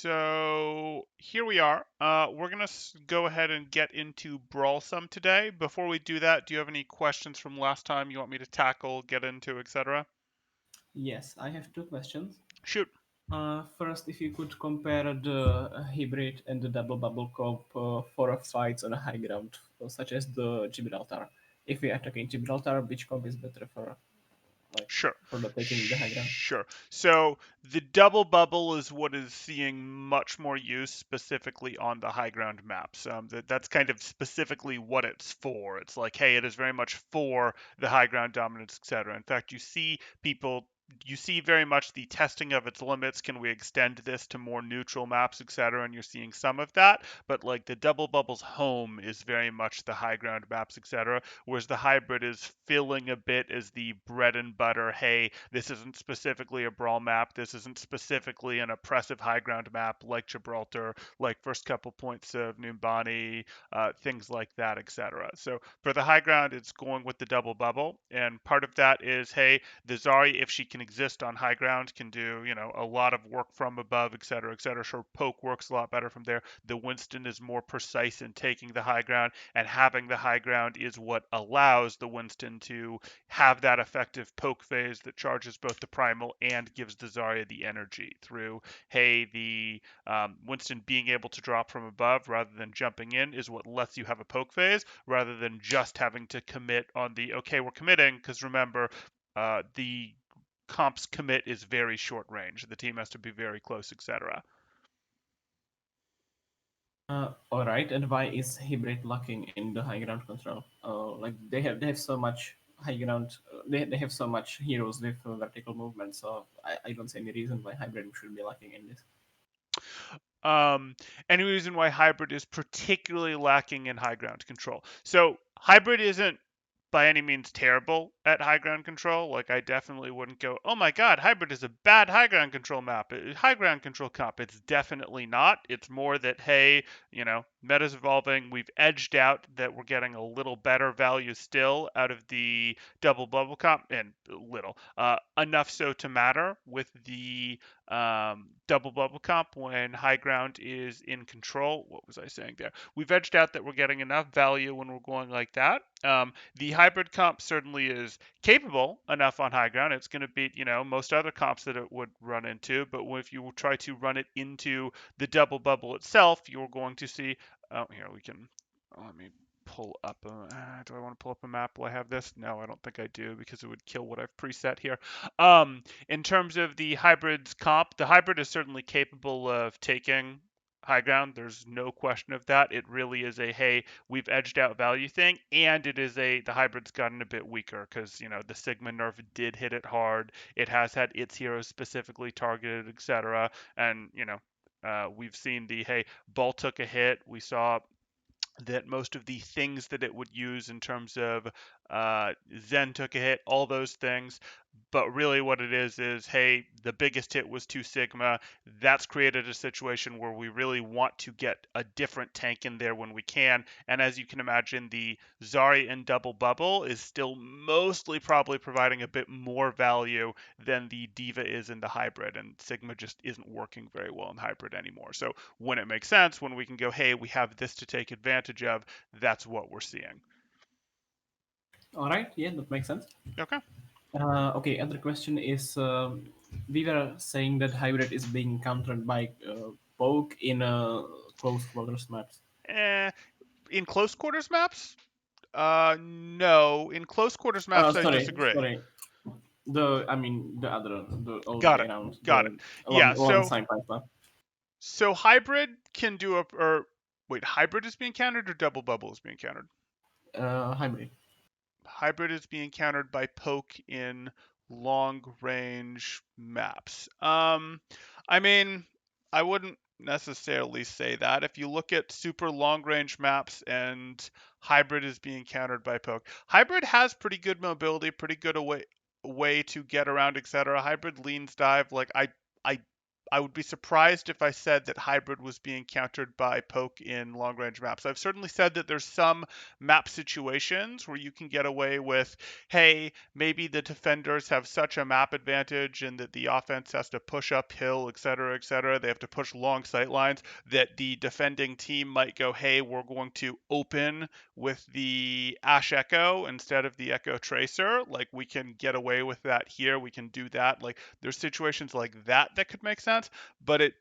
So here we are. We're gonna go ahead and get into Brawl some today. Before we do that, do you have any questions from last time you want me to tackle, get into, etc.? Yes, I have two questions. Shoot. First, if you could compare the hybrid and the double bubble cope for fights on a high ground, such as the Gibraltar. If we are talking Gibraltar, which comp is better for like Sure. for the taking the high ground? Sure. So the double bubble is what is seeing much more use specifically on the high ground maps. That's kind of specifically what it's for. It's like, hey, it is very much for the high ground dominance, etc. In fact, you see very much the testing of its limits. Can we extend this to more neutral maps, etc.? And you're seeing some of that. But like the double bubble's home is very much the high ground maps, etc. Whereas the hybrid is filling a bit as the bread and butter. Hey, this isn't specifically a brawl map. This isn't specifically an oppressive high ground map like Gibraltar, like first couple points of Numbani, things like that, etc. So for the high ground, it's going with the double bubble, and part of that is, hey, the Zari, if she can exist on high ground, can do a lot of work from above, etc., etc. Sure, poke works a lot better from there. The Winston is more precise in taking the high ground, and having the high ground is what allows the Winston to have that effective poke phase that charges both the primal and gives the Zarya the energy through, hey, the Winston being able to drop from above rather than jumping in is what lets you have a poke phase rather than just having to commit on the, okay, we're committing, because remember, the comp's commit is very short range. The team has to be very close, etc. All right, and why is hybrid lacking in the high ground control? Like they have so much high ground. They have so much heroes with vertical movement. So I don't see any reason why hybrid should be lacking in this. Um, any reason why hybrid is particularly lacking in high ground control. So hybrid isn't by any means terrible at high ground control. Like I definitely wouldn't go, oh my god, hybrid is a bad high ground control map, high ground control comp. It's definitely not. It's more that, hey, meta's evolving. We've edged out that we're getting a little better value still out of the double bubble comp, and little enough so to matter with the double bubble comp when high ground is in control. What was I saying there? We've edged out that we're getting enough value when we're going like that. The hybrid comp certainly is capable enough on high ground. It's going to beat, most other comps that it would run into. But if you try to run it into the double bubble itself, you're going to see. Oh, here we can. Let me pull up. Do I want to pull up a map while I have this? No, I don't think I do because it would kill what I've preset here. In terms of the hybrid's comp, the hybrid is certainly capable of taking high ground. There's no question of that. It really is a, hey, we've edged out value thing, and it is the hybrid's gotten a bit weaker because the Sigma nerf did hit it hard. It has had its heroes specifically targeted, etc. And we've seen the, hey, ball took a hit. We saw that most of the things that it would use in terms of Zen took a hit, all those things. But really, what it is, hey, the biggest hit was 2 Sigma. That's created a situation where we really want to get a different tank in there when we can. And as you can imagine, the Zari in Double Bubble is still mostly probably providing a bit more value than the Diva is in the hybrid. And Sigma just isn't working very well in hybrid anymore. So when it makes sense, when we can go, hey, we have this to take advantage of, that's what we're seeing. All right, yeah, that makes sense. Okay. Okay, other question is we were saying that hybrid is being countered by poke in close quarters maps. Eh, in close quarters maps, no. In close quarters maps, I Sorry, disagree. sorry. The other, the all the Got way it. around, Got it. the Yeah. along the So same path map. hybrid can do a or wait, hybrid is being countered or double bubble is being countered? Hybrid. Hybrid is being countered by poke in long range maps. I mean, I wouldn't necessarily say that. If you look at super long range maps and hybrid is being countered by poke, hybrid has pretty good mobility, pretty good way to get around, etc. Hybrid leans dive. Like I I would be surprised if I said that hybrid was being countered by poke in long range maps. I've certainly said that there's some map situations where you can get away with, hey, maybe the defenders have such a map advantage and that the offense has to push uphill, et cetera, et cetera. They have to push long sight lines that the defending team might go, hey, we're going to open with the Ash Echo instead of the Echo Tracer. Like, we can get away with that here. We can do that. Like, there's situations like that that could make sense, but it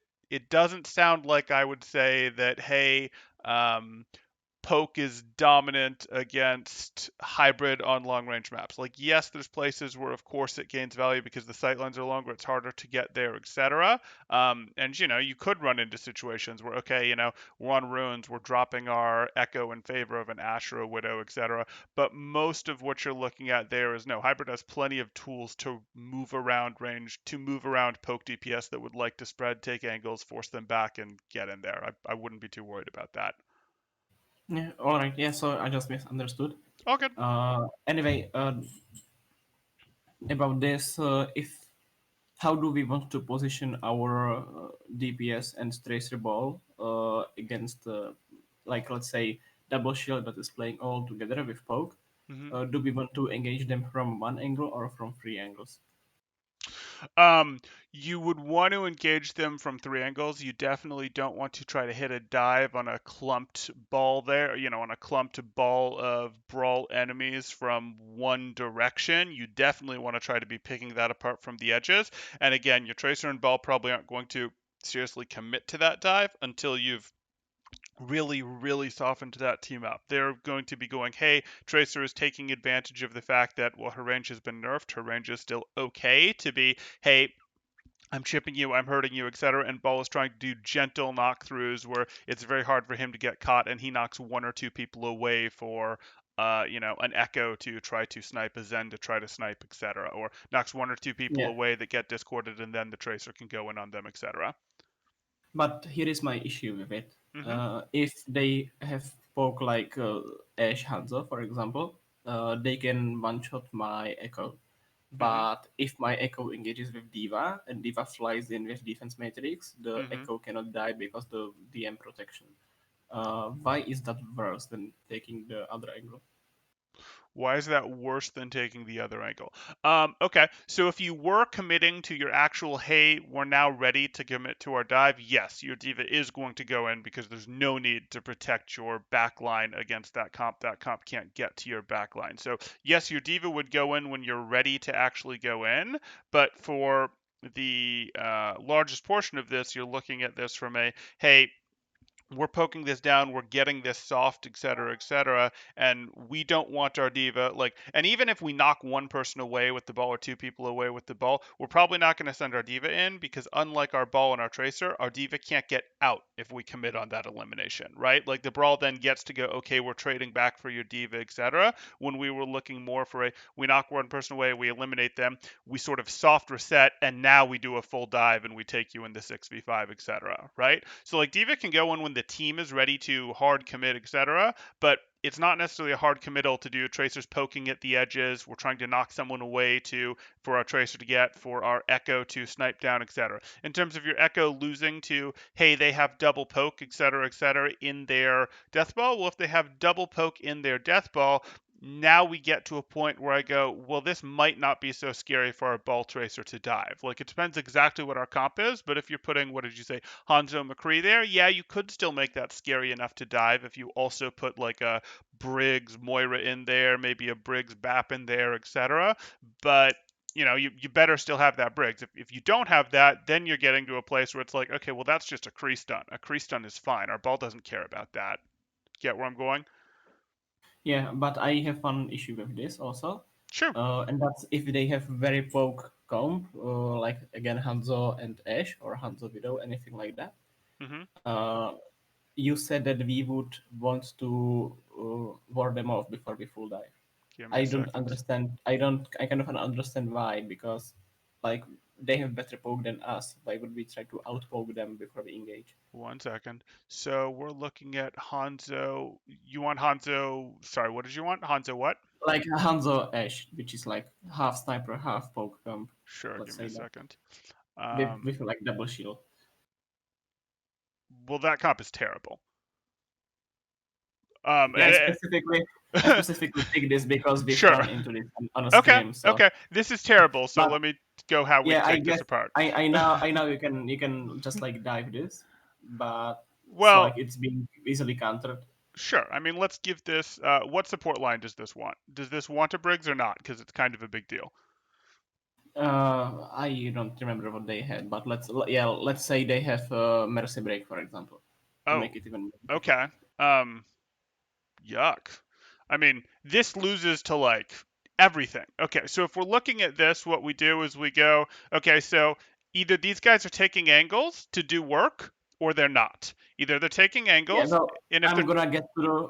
doesn't sound like I would say that, hey, um, poke is dominant against hybrid on long range maps. Like, yes, there's places where, of course, it gains value because the sight lines are longer, it's harder to get there, etc. And you could run into situations where, okay, we're on runes, we're dropping our echo in favor of an Ash or a Widow, etc. But most of what you're looking at there is no. Hybrid has plenty of tools to move around range, to move around poke DPS that would like to spread, take angles, force them back, and get in there. I wouldn't be too worried about that. Yeah, all right. Yeah, so I just misunderstood. All good. Anyway, about this, if how do we want to position our DPS and tracer ball against, like, let's say, double shield that is playing all together with poke? hmm Do we want to engage them from one angle or from three angles? Um, you would want to engage them from three angles. You definitely don't want to try to hit a dive on a clumped ball there, on a clumped ball of brawl enemies from one direction. You definitely want to try to be picking that apart from the edges. And again, your tracer and ball probably aren't going to seriously commit to that dive until you've really, really softened that team up. They're going to be going, hey, Tracer is taking advantage of the fact that, well, her range has been nerfed. Her range is still okay to be, hey, I'm chipping you, I'm hurting you, etc. And Ball is trying to do gentle knock-throughs where it's very hard for him to get caught, and he knocks one or two people away for, an Echo to try to snipe, a Zen to try to snipe, etc. Or knocks one or two people Yeah, away that get discorded, and then the Tracer can go in on them, etc. but here is my issue with it. Mm-hmm. If they have poke like Ash Hanzo, for example, they can one shot my Echo. Mm-hmm. But if my Echo engages with Diva and Diva flies in with defense matrix, the Mm-hmm. Echo cannot die because the DM protection. Why is that worse than taking the other angle? Why is that worse than taking the other angle? Okay, so if you were committing to your actual, hey, we're now ready to commit to our dive, yes, your diva is going to go in because there's no need to protect your backline against that comp. That comp can't get to your backline. So yes, your diva would go in when you're ready to actually go in, but for the largest portion of this, you're looking at this from a, hey, we're poking this down, we're getting this soft, et cetera, and we don't want our diva like. And even if we knock one person away with the ball or two people away with the ball, we're probably not going to send our diva in because unlike our ball and our tracer, our diva can't get out if we commit on that elimination, right? Like the brawl then gets to go, okay, we're trading back for your diva, etc. When we were looking more for a, we knock one person away, we eliminate them, we sort of soft reset, and now we do a full dive and we take you in the 6v5, etc. Right? So like Diva can go in when the team is ready to hard commit, etc. But it's not necessarily a hard committal to do tracers poking at the edges. We're trying to knock someone away to for our tracer to get, for our echo to snipe down, etc. In terms of your echo losing to, hey, they have double poke, etc., in their death ball. Well, if they have double poke in their death ball, now we get to a point where I go, well, this might not be so scary for our ball tracer to dive. Like, it depends exactly what our comp is, but if you're putting, what did you say, Hanzo McCree there, yeah, you could still make that scary enough to dive if you also put like a Briggs Moira in there, maybe a Briggs Bap in there, etc. But you better still have that Briggs. If you don't have that, then you're getting to a place where it's like, okay, well, that's just a Kree stun. A Kree stun is fine. Our ball doesn't care about that. Get where I'm going? Yeah, but I have one issue with this also, Sure. and that's if they have very poke comp, like again Hanzo and Ash or Hanzo Widow, anything like that. hmm Uh, you said that we would want to ward them off before we full dive. Give me I a don't second. understand. I don't. I kind of understand why, because like they have better poke than us. Why would we try to outpoke them before we engage? 1 second. So we're looking at Hanzo. You want Hanzo? Sorry, what did you want? Hanzo what? Like Hanzo Ash, which is like half sniper, half poke comp. Sure, Let's give me say a that. second. Um, with like double shield. well, that comp is terrible. Yeah, And, I specifically picked this because we've sure. run into this on a Okay. stream. So, Okay. This is terrible. So but let me go how yeah, we'd I take this guess apart. I know you can just like dive this, but so Well, like it's being easily countered. sure. I mean, let's give this. What support line does this want? Does this want a Briggs or not? Because it's kind of a big deal. I don't remember what they had, but let's say they have Mercy Break, for example, to Oh, make it even more difficult. okay. Um, Yuck. I mean, this loses to like everything. Okay, so if we're looking at this, what we do is we go, okay, so either these guys are taking angles to do work or they're not. Either they're taking Yeah, angles, well, and if they're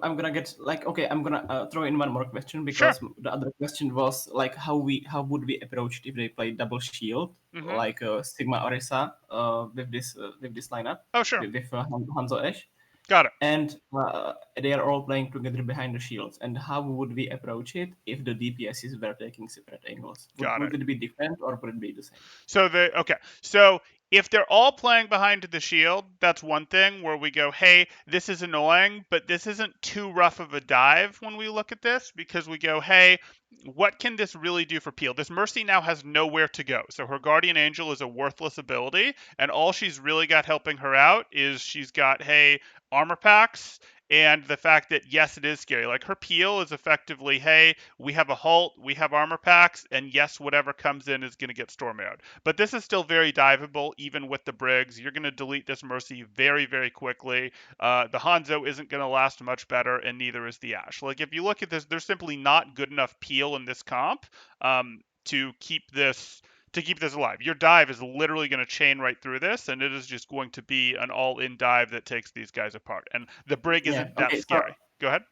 I'm gonna get like okay, I'm gonna throw in one more question sure. because the other question was like how would we approach it if they play double shield Mm-hmm. like Sigma Orisa with this lineup Oh, sure. with Hanzo Ash, Got it. and they are all playing together behind the shields. And how would we approach it if the DPSs were taking separate angles? Got Would it. it be different or would it be the same? So so if they're all playing behind the shield, that's one thing where we go, hey, this is annoying, but this isn't too rough of a dive when we look at this because we go, hey, what can this really do for Peel? This Mercy now has nowhere to go. So her Guardian Angel is a worthless ability, and all she's really got helping her out is she's got, hey, armor packs and the fact that yes, it is scary. Like her peel is effectively, hey, we have a halt, we have armor packs, and yes, whatever comes in is going to get storm arrowed. But this is still very diveable, even with the Briggs. You're going to delete this Mercy very, very quickly. The Hanzo isn't going to last much better, and neither is the Ash. Like if you look at this, there's simply not good enough peel in this comp to keep this alive. Your dive is literally going to chain right through this, and it is just going to be an all-in dive that takes these guys apart. And the Brig Yeah. isn't that Okay. scary. Go ahead.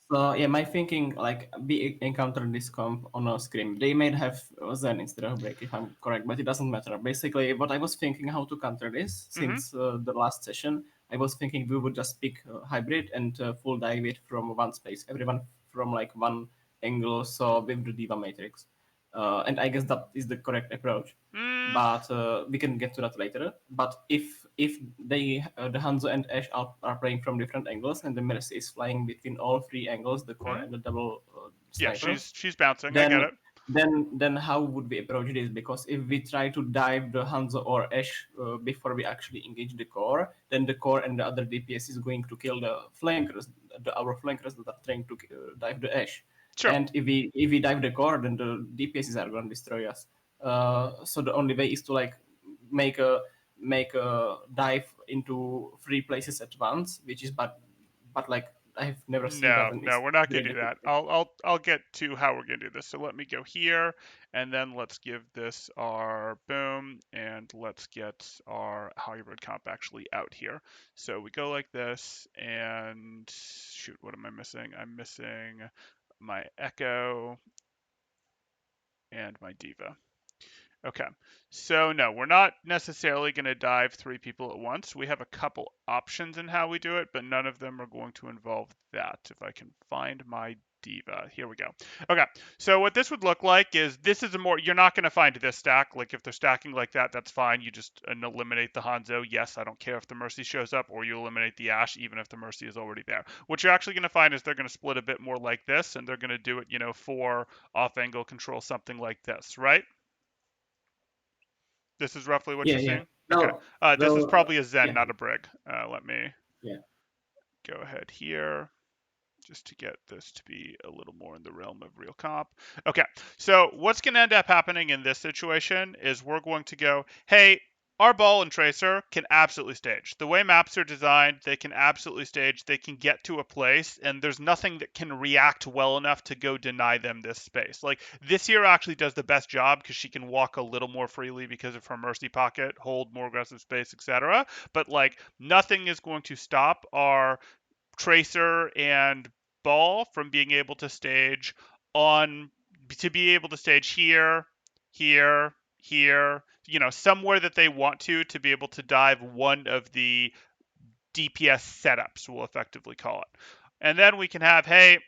So yeah, my thinking like we encountered this comp on a scrim. They might have Zen instead of break if I'm correct, but it doesn't matter. Basically, what I was thinking how to counter this Mm-hmm. since the last session, I was thinking we would just pick hybrid and full dive it from one space, everyone from like one angle, so with the Diva matrix. And I guess that is the correct approach. Mm, But we can get to that later. But if they the Hanzo and Ash are playing from different angles, and the Mercy is flying between all three angles, the core mm. and the double Yeah, sniper, she's bouncing. I get then it. then how would we approach this? Because if we try to dive the Hanzo or Ash before we actually engage the core, then the core and the other DPS is going to kill the flankers, our flankers that are trying to dive the Ash. Sure. And if we dive the core, then the DPSs are going to destroy us. So the only way is to like make a dive into three places at once, which is but like I've never seen that, No, and no, it's we're not very gonna do that. difficult. I'll get to how we're gonna do this. So let me go here, and then let's give this our boom, and let's get our hybrid comp actually out here. So we go like this, and shoot, what am I missing? I'm missing my Echo and my Diva. Okay. So no, we're not necessarily going to dive three people at once. We have a couple options in how we do it, but none of them are going to involve that. If I can find my diva. Here we go. Okay. So what this would look like is this is a more you're not going to find this stack. Like if they're stacking like that, that's fine. You just eliminate the Hanzo. Yes, I don't care if the Mercy shows up, or you eliminate the Ash even if the Mercy is already there. What you're actually going to find is they're going to split a bit more like this, and they're going to do it, for off angle control, something like this, right? This is roughly what Yeah, you're yeah. seeing? Okay. No, This is well, probably a Zen, yeah, not a Brig. Let me yeah, go ahead here just to get this to be a little more in the realm of real comp. Okay, so what's going to end up happening in this situation is we're going to go, hey, our ball and tracer can absolutely stage. The way maps are designed, they can absolutely stage. They can get to a place, and there's nothing that can react well enough to go deny them this space. Like this here actually does the best job because she can walk a little more freely because of her mercy pocket, hold more aggressive space, etc. But like nothing is going to stop our Tracer and Ball from being able to stage on to be able to stage here, here, somewhere that they want to be able to dive one of the DPS setups, we'll effectively call it. And then we can have, hey,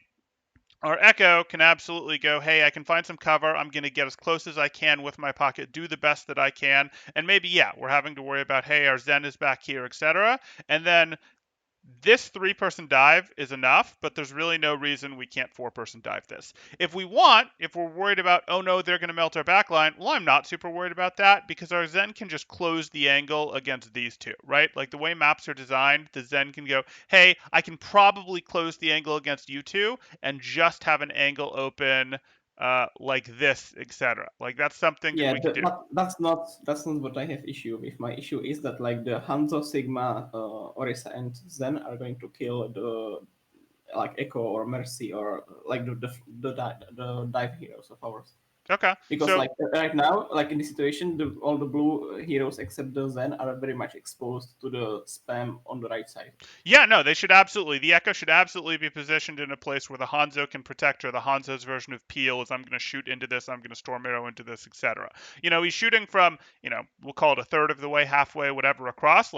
Our Echo can absolutely go, hey, I can find some cover. I'm going to get as close as I can with my pocket, do the best that I can. And maybe, yeah, we're having to worry about, hey, our Zen is back here, etc. And then this three-person dive is enough, but there's really no reason we can't four-person dive this. If we want, if we're worried about, oh no, they're going to melt our backline, well, I'm not super worried about that because our Zen can just close the angle against these two, right? Like the way maps are designed, the Zen can go, hey, I can probably close the angle against you two and just have an angle open like this, etc. Like that's something that Yeah, we can do. but that's not what I have issue with. My issue is that like the Hanzo, Sigma, Orisa, and Zen are going to kill the like Echo or Mercy or like the dive heroes of ours. Okay, Because so like right now, like in this situation, all the blue heroes except the Zen are very much exposed to the spam on the right side. yeah, no, they should absolutely. The Echo should absolutely be positioned in a place where the Hanzo can protect her. The Hanzo's version of Peel is I'm going to shoot into this, I'm going to storm arrow into this, etc. He's shooting from, we'll call it a third of the way, halfway, whatever across,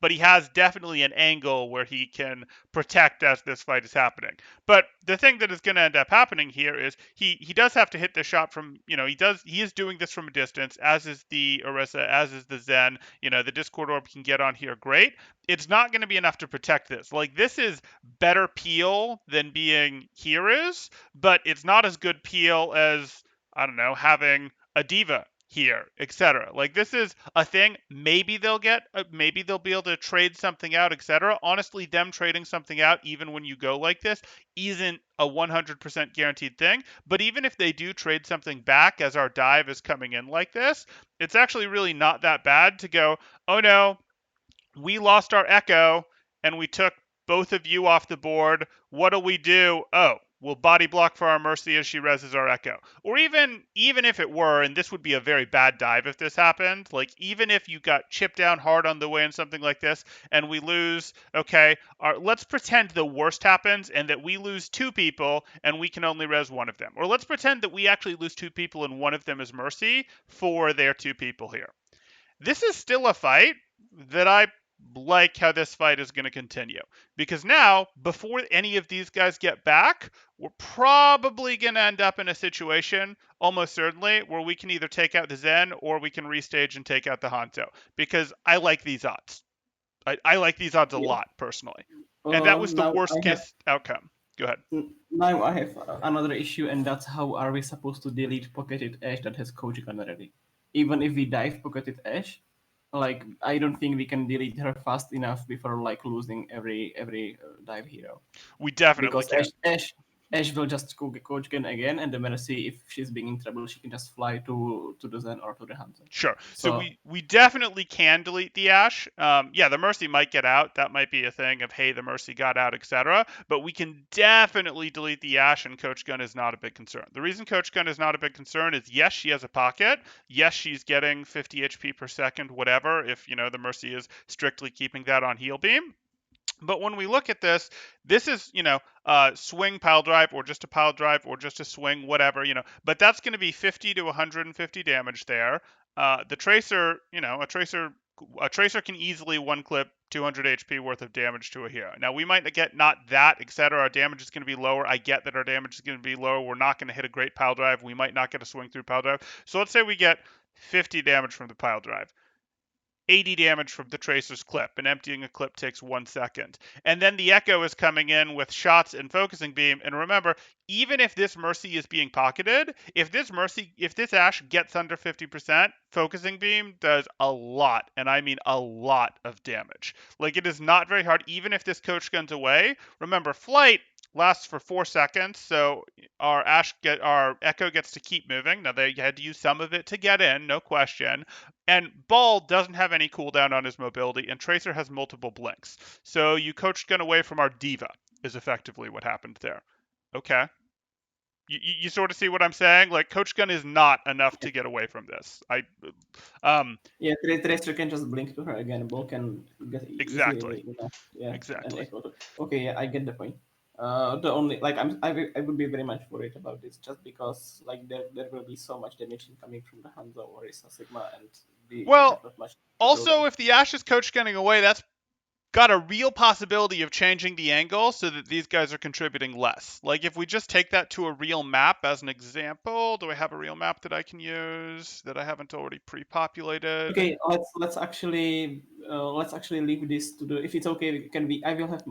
but he has definitely an angle where he can protect as this fight is happening. But the thing that is going to end up happening here is he does have to hit the shot from, he is doing this from a distance, as is the Orisa, as is the Zen. The Discord orb can get on here, great. It's not going to be enough to protect this. Like this is better peel than being here is, but it's not as good peel as I don't know having a diva here, etc. Like this is a thing. Maybe they'll be able to trade something out, etc. Honestly, them trading something out, even when you go like this, isn't a 100% guaranteed thing. But even if they do trade something back as our dive is coming in like this, it's actually really not that bad to go, oh no, we lost our Echo and we took both of you off the board. What'll we do? Oh, we'll body block for our Mercy as she reses our Echo. Or even if it were, and this would be a very bad dive if this happened, like even if you got chipped down hard on the way in something like this and we lose, okay, let's pretend the worst happens and that we lose two people and we can only res one of them. Or let's pretend that we actually lose two people and one of them is Mercy for their two people here. This is still a fight that I like how this fight is going to continue. Because now, before any of these guys get back, we're probably going to end up in a situation, almost certainly, where we can either take out the Zen or we can restage and take out the Hanto. Because I like these odds. I like these odds a Yeah. lot, personally. And that was the Now I worst have case outcome. Go ahead. now I have another issue, and that's how are we supposed to delete pocketed ash that has Koji gun already? Even if we dive pocketed ash, like I don't think we can delete her fast enough before like losing every dive hero. We definitely Because can. Ash will just coach Ken again, and the Mercy, if she's being in trouble, she can just fly to the Zen or to the Hanzo. Sure. So So we definitely can delete the Ash. Yeah, the Mercy might get out. That might be a thing of hey, the Mercy got out, etc. But we can definitely delete the Ash, and Coach Gun is not a big concern. The reason Coach Gun is not a big concern is yes, she has a pocket. Yes, she's getting 50 HP per second, whatever. If the Mercy is strictly keeping that on heal beam. But when we look at this is, swing pile drive or just a pile drive or just a swing, whatever. But that's going to be 50 to 150 damage there. The tracer, a tracer can easily one clip 200 HP worth of damage to a hero. Now we might get not that, etc. Our damage is going to be lower. I get that our damage is going to be lower. We're not going to hit a great pile drive. We might not get a swing through pile drive. So let's say we get 50 damage from the pile drive. 80 damage from the tracer's clip, and emptying a clip takes 1 second. And then the Echo is coming in with shots and focusing beam. And remember, even if this Mercy is being pocketed, if this Ash gets under 50%, focusing beam does a lot, and I mean a lot of damage. Like it is not very hard, even if this coach gun's away. Remember, flight lasts for 4 seconds, so our Echo gets to keep moving. Now they had to use some of it to get in, no question. And Ball doesn't have any cooldown on his mobility, and Tracer has multiple blinks. So you coached gun away from our diva, is effectively what happened there. Okay. You sort of see what I'm saying? Like Coach Gun is not enough to get away from this. Um yeah, Tracer can just blink to her again. Ball can get exactly. easily enough. Yeah, and Exactly. Echo. Okay, yeah, I get the point. The only like I would be very much worried about this just because like there will be so much damage coming from the Hanzo or Isa Sigma, and we have Well, not much to throw them. also if the Ash is coach gunning away, that's got a real possibility of changing the angle so that these guys are contributing less. Like if we just take that to a real map as an example, do I have a real map that I can use that I haven't already pre-populated? Okay, let's actually leave this to the. If it's okay, can we? I will have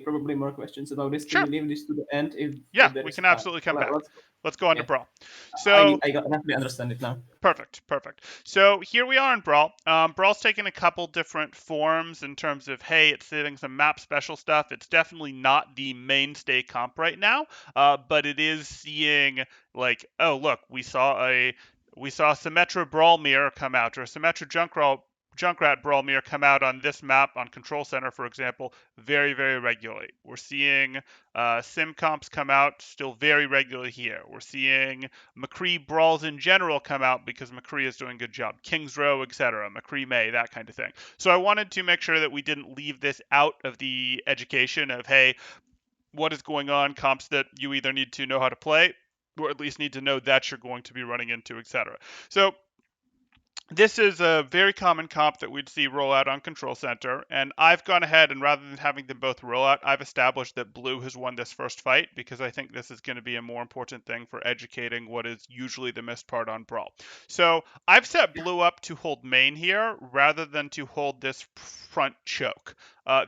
probably more questions about this. Can Sure. we leave this to the end Yeah, if there we is can time? absolutely come back. Let's. Let's go on to Yeah, Brawl. So I definitely understand it now. perfect, perfect. So here we are in Brawl. Brawl's taken a couple different forms in terms of, hey, it's doing some map special stuff. It's definitely not the mainstay comp right now, but it is seeing like, oh look, we saw Symmetra Brawl Mirror come out, or a Symmetra Junkrat Brawl Mirror come out on this map on Control Center, for example, very, very regularly. We're seeing sim comps come out still very regularly here. We're seeing McCree brawls in general come out because McCree is doing a good job. Kings Row, etc. McCree May, that kind of thing. So I wanted to make sure that we didn't leave this out of the education of, hey, what is going on, comps that you either need to know how to play or at least need to know that you're going to be running into, etc. So this is a very common comp that we'd see roll out on Control Center, and I've gone ahead and rather than having them both roll out, I've established that Blue has won this first fight because I think this is going to be a more important thing for educating what is usually the missed part on Brawl. So I've set Blue up to hold main here rather than to hold this front choke.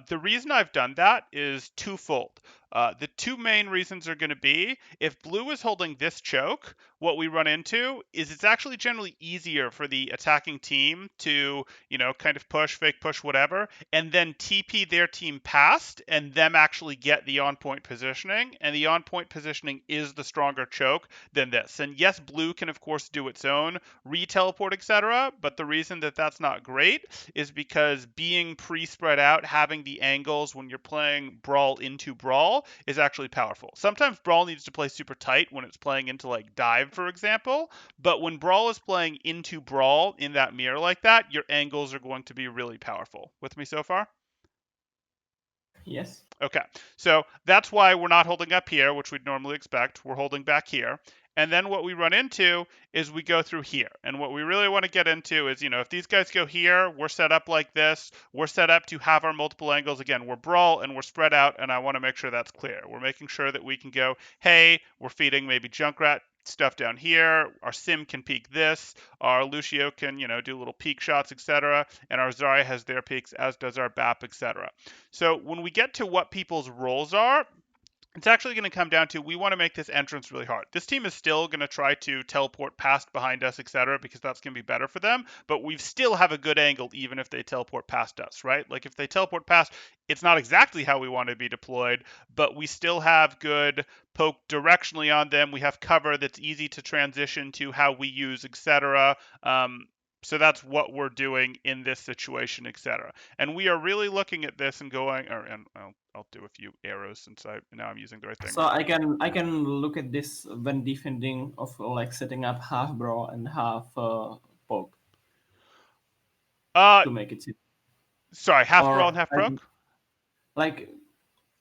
The reason I've done that is twofold. The two main reasons are going to be if Blue is holding this choke, what we run into is it's actually generally easier for the attacking team to, kind of push, fake push, whatever, and then TP their team past and them actually get the on point positioning. And the on point positioning is the stronger choke than this. And yes, Blue can, of course, do its own re-teleport, etc. But the reason that that's not great is because being pre-spread out, having the angles when you're playing Brawl into Brawl is actually powerful. Sometimes Brawl needs to play super tight when it's playing into like Dive, for example, but when Brawl is playing into Brawl in that mirror like that, your angles are going to be really powerful. With me so far? Yes. Okay, so that's why we're not holding up here, which we'd normally expect. We're holding back here. And then what we run into is we go through here. And what we really want to get into is, if these guys go here, we're set up like this. We're set up to have our multiple angles. Again, we're Brawl and we're spread out, and I want to make sure that's clear. We're making sure that we can go, hey, we're feeding maybe Junkrat stuff down here. Our Sim can peek this. Our Lucio can, do little peek shots, etc. And our Zarya has their peeks, as does our BAP, etc. So when we get to what people's roles are, it's actually going to come down to we want to make this entrance really hard. This team is still going to try to teleport past behind us, etc., because that's going to be better for them. But we still have a good angle even if they teleport past us, right? Like if they teleport past, it's not exactly how we want to be deployed, but we still have good poke directionally on them. We have cover that's easy to transition to how we use, etc. So that's what we're doing in this situation, etc. And we are really looking at this and going, and I'll do a few arrows since now I'm using the right thing. So I can look at this when defending of like setting up half Brawl and half poke Uh, to make it simple. sorry, half brawl and Or half poke. like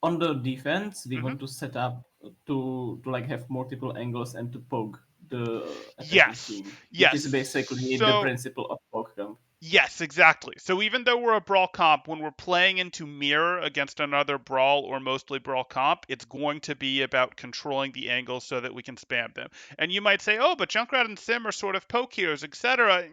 on the defense, we Hmm. want to set up to like have multiple angles and to poke the attacking Yes, team, which is yes. basically the So principle of poke camp. yes, exactly. So even though we're a brawl comp, when we're playing into mirror against another brawl or mostly brawl comp, it's going to be about controlling the angles so that we can spam them. And you might say, oh, but Junkrat and Sim are sort of poke heroes, etc.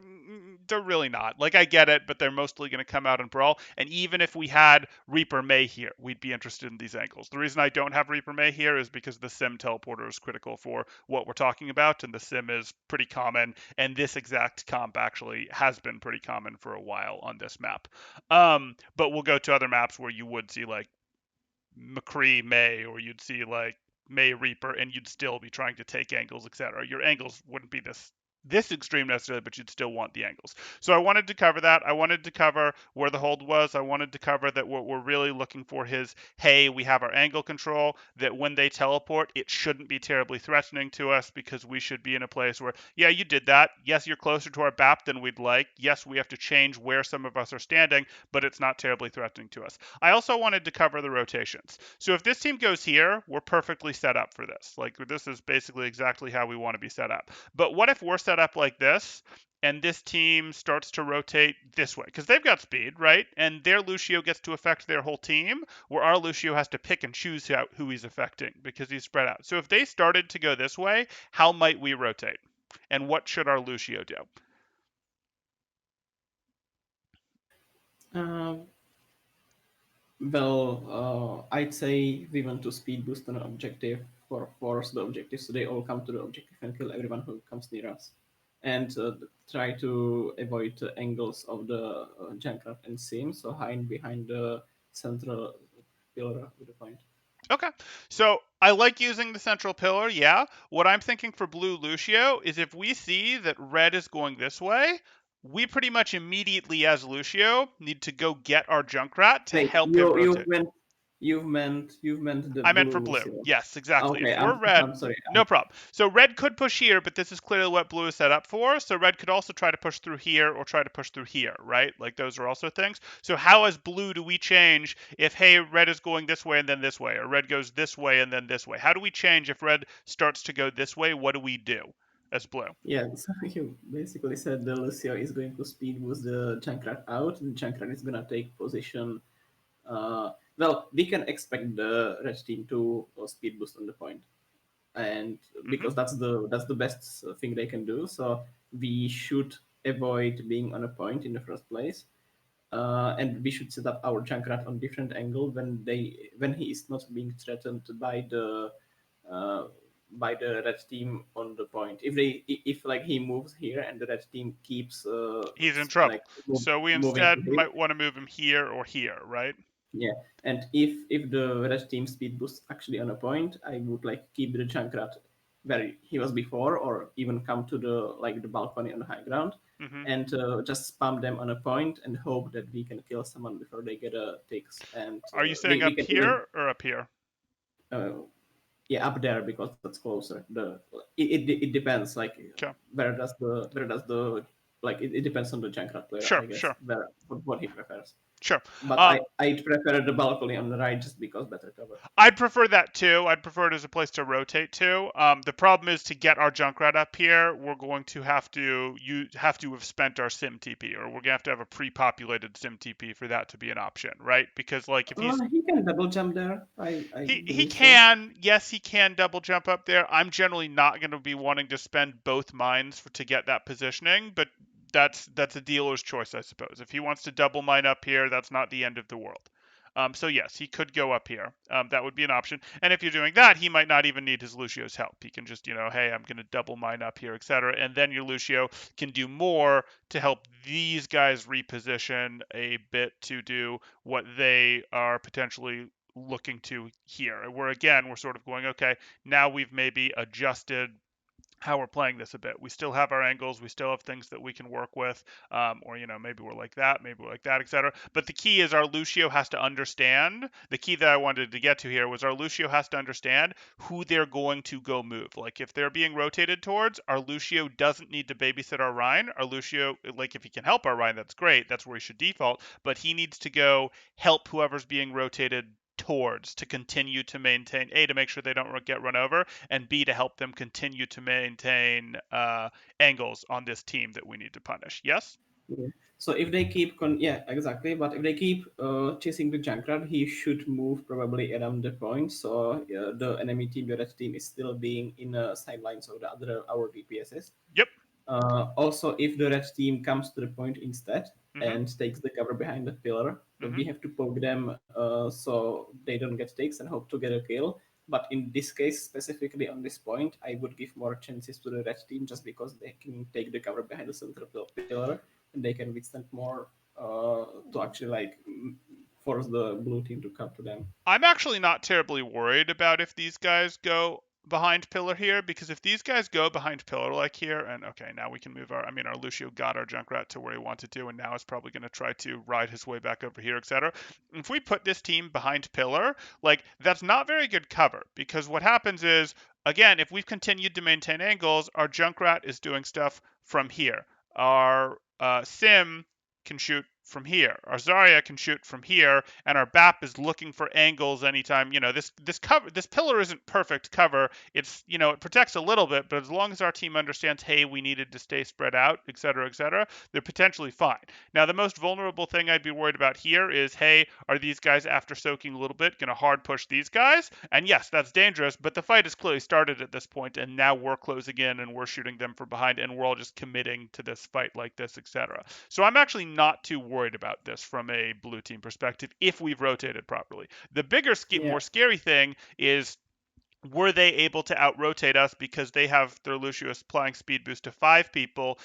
They're really not. Like I get it, but they're mostly going to come out in brawl. And even if we had Reaper May here, we'd be interested in these angles. The reason I don't have Reaper May here is because the Sim teleporter is critical for what we're talking about, and the Sim is pretty common and this exact comp actually has been pretty common for a while on this map. But we'll go to other maps where you would see like McCree May, or you'd see like May Reaper, and you'd still be trying to take angles, etc. Your angles wouldn't be this extreme necessarily, but you'd still want the angles. So I wanted to cover that. I wanted to cover where the hold was. I wanted to cover that what we're really looking for is, hey, we have our angle control, that when they teleport, it shouldn't be terribly threatening to us because we should be in a place where, yeah, you did that. Yes, you're closer to our BAP than we'd like. Yes, we have to change where some of us are standing, but it's not terribly threatening to us. I also wanted to cover the rotations. So if this team goes here, we're perfectly set up for this. Like this is basically exactly how we want to be set up. But what if we're set up like this and this team starts to rotate this way because they've got speed, right? And their Lucio gets to affect their whole team, where our Lucio has to pick and choose who he's affecting because he's spread out. So if they started to go this way, how might we rotate? And what should our Lucio do? Um, I'd say we want to speed boost an objective for force the objective, so they all come to the objective and kill everyone who comes near us, and try to avoid the angles of the Junkrat and Sim, so hide behind the central pillar with the point. Okay. So I like using the central pillar, yeah. What I'm thinking for blue Lucio is if we see that red is going this way, we pretty much immediately as Lucio need to go get our Junkrat to Wait, help him rotate. you've meant the I meant blue for blue. Lucio. Yes, exactly. Okay, If we're red, I'm sorry. no problem. So red could push here, but this is clearly what blue is set up for. So red could also try to push through here or try to push through here, right? Like those are also things. So how as blue do we change if, hey, red is going this way and then this way, or red goes this way and then this way? How do we change if red starts to go this way? What do we do as blue? Yeah, so you basically said the Lucio is going to speed boost the Junkrat out, and Junkrat is gonna take position. We can expect the red team to speed boost on the point, and Hmm. because that's the best thing they can do. So we should avoid being on a point in the first place, and we should set up our Junkrat on different angle when he is not being threatened uh, by the red team on the point. If like he moves here and the red team keeps He's in like trouble. So we moving to instead him, might want to move him here or here, right? yeah. And if the red team speed boosts actually on a point, I would like keep the Junkrat where he was before, or even come to the balcony on the high ground, Hmm. and just spam them on a point and hope that we can kill someone before they get a ticks. And Are you saying we up can even here or up here? uh, yeah, up there because that's closer. It depends like Okay. where does the it depends on the Junkrat player, Sure, I guess, sure, where what he prefers. sure. But Um, I prefer the balcony on the right just because better cover. I'd prefer that too. I'd prefer it as a place to rotate to. The problem is to get our Junkrat up here, we're going to have spent our Sim TP, or we're gonna have to have a pre-populated Sim TP for that to be an option, right? Because like if he's He can double jump there. I he believe so. can, yes, he can double jump up there. I'm generally not going to be wanting to spend both mines to get that positioning, but that's a dealer's choice, I suppose. If he wants to double mine up here, that's not the end of the world. So yes, he could go up here. That would be an option. And if you're doing that, he might not even need his Lucio's help. He can just, hey, I'm going to double mine up here, etc. And then your Lucio can do more to help these guys reposition a bit to do what they are potentially looking to here. Where again, we're sort of going, okay, now we've maybe adjusted how we're playing this a bit. We still have our angles, we still have things that we can work with, or maybe we're like that, maybe we're like that, etc. But the key is our Lucio has to understand. The key that I wanted to get to here was our Lucio has to understand who they're going to go move. Like if they're being rotated towards, our Lucio doesn't need to babysit our Rhine. Our Lucio, like if he can help our Rhine, that's great. That's where he should default. But he needs to go help whoever's being rotated towards to continue to maintain to make sure they don't get run over, and B, to help them continue to maintain angles on this team that we need to punish. Yes? Yeah. So if they keep yeah, exactly. But if they keep chasing the Junkrat, he should move probably around the point. So the enemy team, the red team, is still being in sidelines of the other our DPSs. Yep. Also, if the red team comes to the point instead Mm-hmm. and takes the cover behind the pillar, we Mm-hmm. have to poke them so they don't get takes and hope to get a kill. But in this case, specifically on this point, I would give more chances to the red team just because they can take the cover behind the central pillar and they can withstand more to actually force the blue team to come to them. I'm actually not terribly worried about if these guys go behind pillar here, because if these guys go behind pillar like here, and okay, now we can move our Lucio got our Junkrat to where he wanted to, and now is probably going to try to ride his way back over here, etc. If we put this team behind pillar, like that's not very good cover, because what happens is, again, if we've continued to maintain angles, our Junkrat is doing stuff from here. Our Sim can shoot from here. Our Zarya can shoot from here, and our BAP is looking for angles anytime. This pillar isn't perfect cover. It's it protects a little bit, but as long as our team understands, hey, we needed to stay spread out, et cetera, they're potentially fine. Now, the most vulnerable thing I'd be worried about here is, hey, are these guys after soaking a little bit going to hard push these guys? And yes, that's dangerous, but the fight has clearly started at this point, and now we're closing in and we're shooting them from behind, and we're all just committing to this fight like this, etc. So I'm actually not too worried about this from a blue team perspective if we've rotated properly. The bigger, Yeah. more scary thing is, were they able to out rotate us because they have their Lucio applying speed boost to 5 people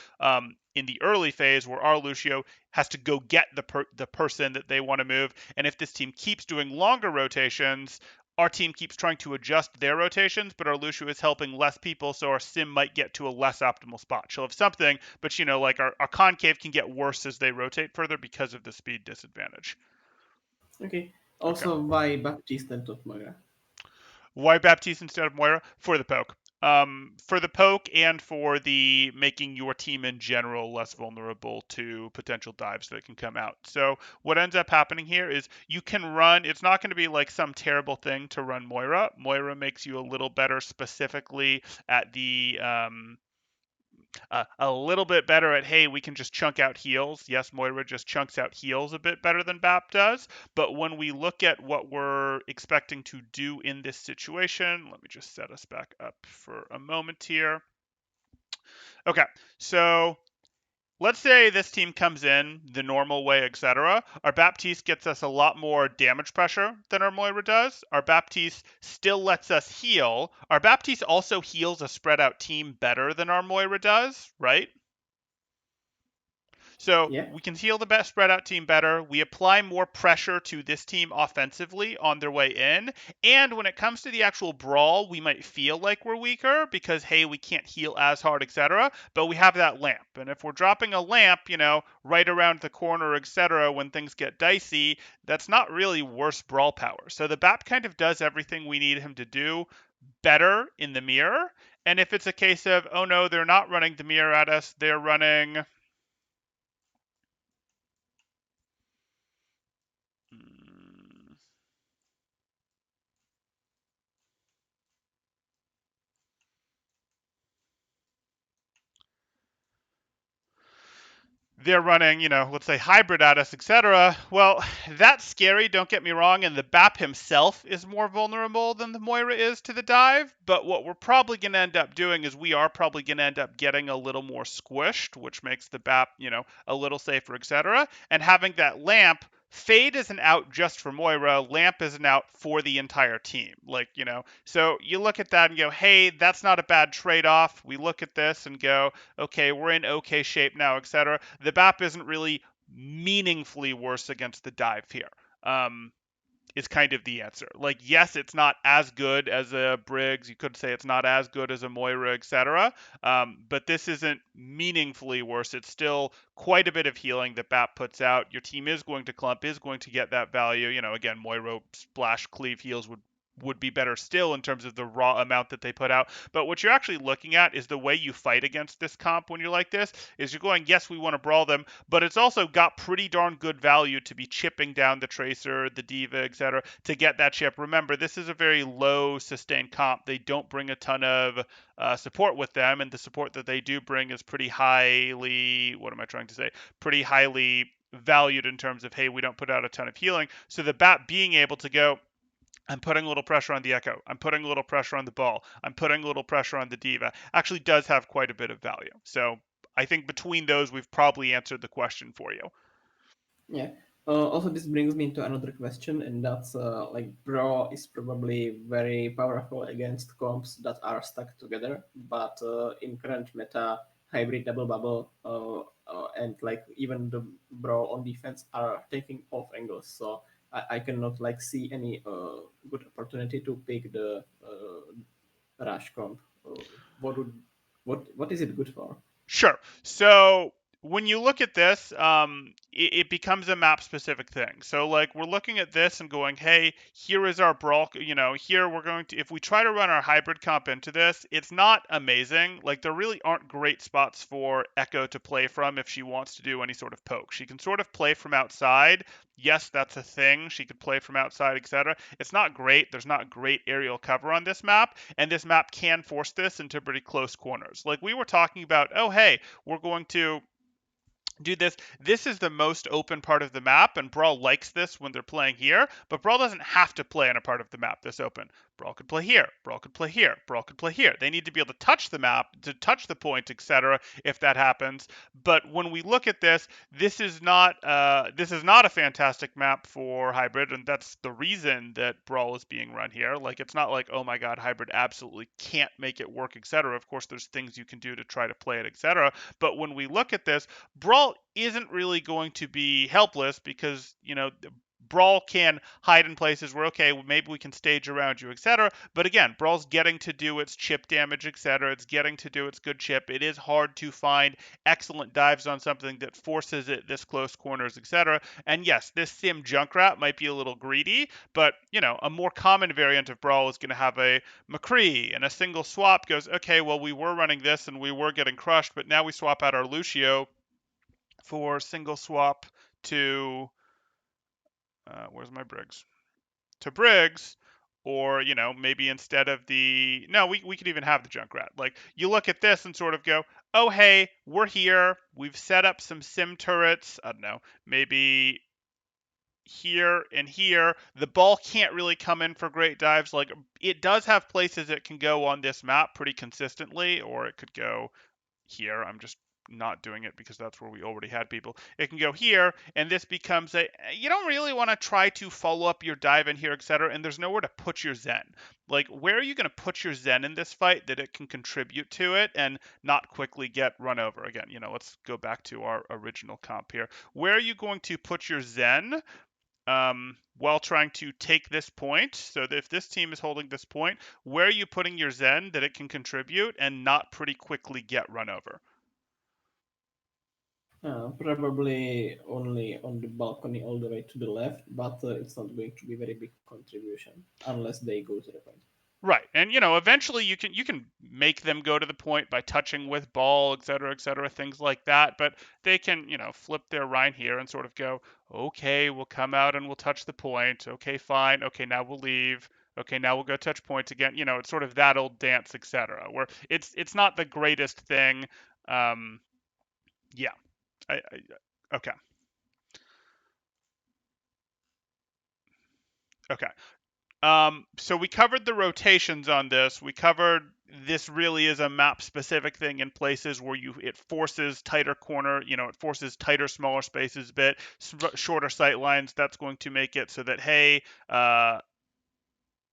in the early phase, where our Lucio has to go get the person that they want to move. And if this team keeps doing longer rotations, our team keeps trying to adjust their rotations, but our Lucio is helping less people, so our sim might get to a less optimal spot. She'll have something, but like our concave can get worse as they rotate further because of the speed disadvantage. Okay. Okay. Also, why Baptiste and not Moira? Why Baptiste instead of Moira? For the poke. For the poke and for the making your team in general less vulnerable to potential dives that can come out. So what ends up happening here is you can run. It's not going to be like some terrible thing to run Moira. Moira makes you a little better specifically at the a little bit better at, hey, we can just chunk out heals. Yes, Moira just chunks out heals a bit better than BAP does. But when we look at what we're expecting to do in this situation, let me just set us back up for a moment here. Okay, so let's say this team comes in the normal way, etc. Our Baptiste gets us a lot more damage pressure than our Moira does. Our Baptiste still lets us heal. Our Baptiste also heals a spread out team better than our Moira does, right? So Yeah. we can heal the best spread out team better. We apply more pressure to this team offensively on their way in. And when it comes to the actual brawl, we might feel like we're weaker because, hey, we can't heal as hard, etc. But we have that lamp. And if we're dropping a lamp, right around the corner, etc., when things get dicey, that's not really worse brawl power. So the BAP kind of does everything we need him to do better in the mirror. And if it's a case of, oh no, they're not running the mirror at us, they're running. Hmm, they're running, let's say hybrid at us, etc. Well, that's scary, don't get me wrong, and the BAP himself is more vulnerable than the Moira is to the dive, but what we're probably going to end up doing is we are probably going to end up getting a little more squished, which makes the BAP, a little safer, etc. And having that lamp, Fade isn't out just for Moira, Lamp isn't out for the entire team. So you look at that and go, hey, that's not a bad trade off. We look at this and go, okay, we're in okay shape now, etc. The BAP isn't really meaningfully worse against the dive here. Um, is kind of the answer. Like, yes, it's not as good as a Briggs. You could say it's not as good as a Moira, etc. But this isn't meaningfully worse. It's still quite a bit of healing that BAP puts out. Your team is going to clump, is going to get that value. Again, Moira splash cleave heals would be better still in terms of the raw amount that they put out. But what you're actually looking at is the way you fight against this comp when you're like this is you're going, yes, we want to brawl them, but it's also got pretty darn good value to be chipping down the Tracer, the Diva, etc., to get that chip. Remember, this is a very low sustained comp. They don't bring a ton of support with them, and the support that they do bring is pretty highly, what am I trying to say? Pretty highly valued in terms of, hey, we don't put out a ton of healing. So the BAT being able to go, I'm putting a little pressure on the Echo. I'm putting a little pressure on the Ball. I'm putting a little pressure on the Diva. Actually does have quite a bit of value. So I think between those, we've probably answered the question for you. Yeah. Also, this brings me into another question, and that's like Brawl is probably very powerful against comps that are stuck together, but in current meta, hybrid double bubble and like even the Brawl on defense are taking off angles. So I cannot like see any good opportunity to pick the rush comp. What would what is it good for? Sure. So when you look at this, it becomes a map specific thing. So like we're looking at this and going, hey, here is our brawl. Here we're going to, if we try to run our hybrid comp into this, it's not amazing. Like there really aren't great spots for Echo to play from if she wants to do any sort of poke. She can sort of play from outside. Yes, that's a thing. She could play from outside, etc. It's not great. There's not great aerial cover on this map, and this map can force this into pretty close corners. Like we were talking about, oh hey, we're going to do this. This is the most open part of the map, and Brawl likes this when they're playing here, but Brawl doesn't have to play in a part of the map this open. Brawl could play here, Brawl could play here, Brawl could play here. They need to be able to touch the map, to touch the point, etc. if that happens. But when we look at this, this is not a fantastic map for hybrid, and that's the reason that Brawl is being run here. Like it's not like, oh my god, hybrid absolutely can't make it work, etc. Of course, there's things you can do to try to play it, etc. But when we look at this, Brawl isn't really going to be helpless because, Brawl can hide in places where, okay, well, maybe we can stage around you, etc. But again, Brawl's getting to do its chip damage, etc. It's getting to do its good chip. It is hard to find excellent dives on something that forces it this close corners, etc. And yes, this Sim Junkrat might be a little greedy, but, a more common variant of Brawl is going to have a McCree, and a single swap goes, okay, well, we were running this and we were getting crushed, but now we swap out our Lucio for single swap to where's my Briggs? To Briggs, or maybe instead of the no, we could even have the Junkrat. Like you look at this and sort of go, oh hey, we're here. We've set up some sim turrets. I don't know, maybe here and here. The ball can't really come in for great dives. Like it does have places it can go on this map pretty consistently, or it could go here. I'm just not doing it because that's where we already had people. It can go here, and this becomes a you don't really want to try to follow up your dive in here, etc. And there's nowhere to put your Zen. Like, where are you going to put your Zen in this fight that it can contribute to it and not quickly get run over? Again, let's go back to our original comp here. Where are you going to put your Zen while trying to take this point? So if this team is holding this point, where are you putting your Zen that it can contribute and not pretty quickly get run over? Probably only on the balcony all the way to the left, but it's not going to be very big contribution unless they go to the point. Right. And eventually you can make them go to the point by touching with ball, et cetera, things like that. But they can, flip their Rhine here and sort of go, okay, we'll come out and we'll touch the point. Okay, fine. Okay, now we'll leave. Okay, now we'll go touch points again. It's sort of that old dance, etc. Where it's not the greatest thing. Um, yeah. Okay. Okay. So we covered the rotations on this. We covered this really is a map specific thing in places where it forces tighter corner, it forces tighter, smaller spaces a bit, shorter sight lines. That's going to make it so that, hey,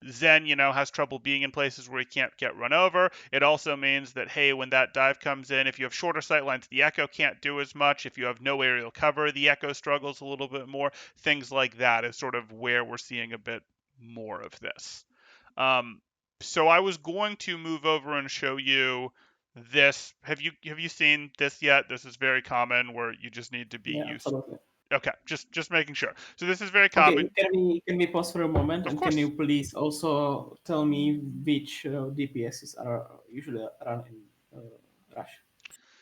Zen, has trouble being in places where he can't get run over. It also means that, hey, when that dive comes in, if you have shorter sight lines, the Echo can't do as much. If you have no aerial cover, the Echo struggles a little bit more. Things like that is sort of where we're seeing a bit more of this. Um, so I was going to move over and show you this. Have you seen this yet? This is very common where you just need to be Yeah, used. absolutely. Okay, just making sure. So this is very Okay, common. can we pause for a moment, Of and can you course. please also tell me which DPSs are usually run in Rush?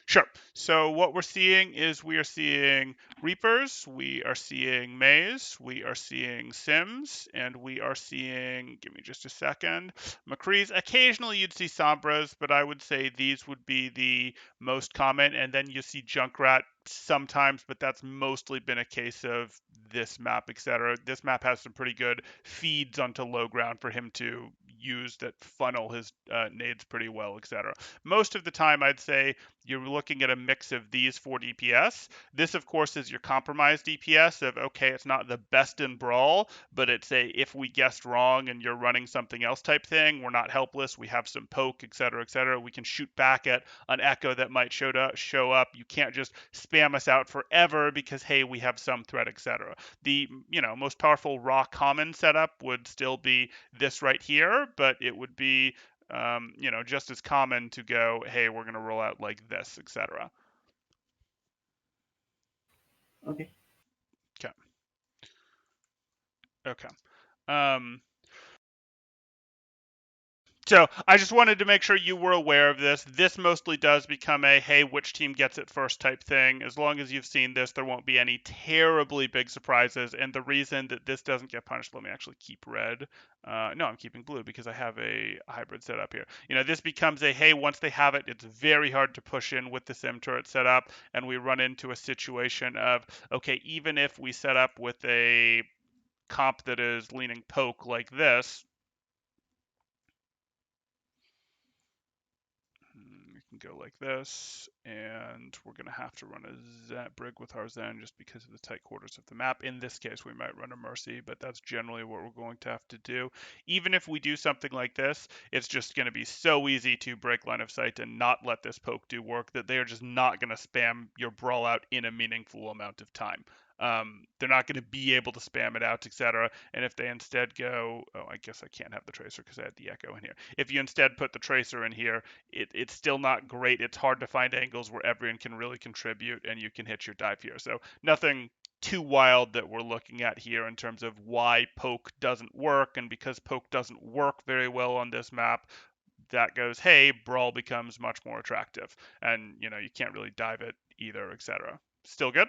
Sure. So what we're seeing is we are seeing Reapers, we are seeing Maze, we are seeing Sims, and we are seeing, give me just a second, McCree's. Occasionally you'd see Sombras, but I would say these would be the most common. And then you see Junkrat sometimes, but that's mostly been a case of this map, etc. This map has some pretty good feeds onto low ground for him to use that funnel his nades pretty well, etc. Most of the time, I'd say you're looking at a mix of these four DPS. This, of course, is your compromised DPS of, okay, it's not the best in Brawl, but it's a if we guessed wrong and you're running something else type thing, we're not helpless. We have some poke, etc., etc. We can shoot back at an Echo that might show up. You can't just spam us out forever because, hey, we have some threat, etc. The, most powerful raw common setup would still be this right here, but it would be just as common to go, hey, we're going to roll out like this, etc. Okay. Okay. Okay. Um, So I just wanted to make sure you were aware of this. This mostly does become a hey, which team gets it first type thing. As long as you've seen this, there won't be any terribly big surprises. And the reason that this doesn't get punished, let me actually keep red. No, I'm keeping blue because I have a hybrid setup here. This becomes a hey, once they have it, it's very hard to push in with the sim turret setup. And we run into a situation of, okay, even if we set up with a comp that is leaning poke like this, we can go like this, and we're going to have to run a Brig with our Zen just because of the tight quarters of the map. In this case, we might run a Mercy, but that's generally what we're going to have to do. Even if we do something like this, it's just going to be so easy to break line of sight and not let this poke do work that they are just not going to spam your Brawl out in a meaningful amount of time. They're not going to be able to spam it out, etc. And if they instead go, oh, I guess I can't have the tracer because I had the echo in here. If you instead put the tracer in here, it's still not great. It's hard to find angles where everyone can really contribute and you can hit your dive here. So nothing too wild that we're looking at here in terms of why poke doesn't work. And because poke doesn't work very well on this map, that goes, hey, brawl becomes much more attractive. And you can't really dive it either, etc. Still good?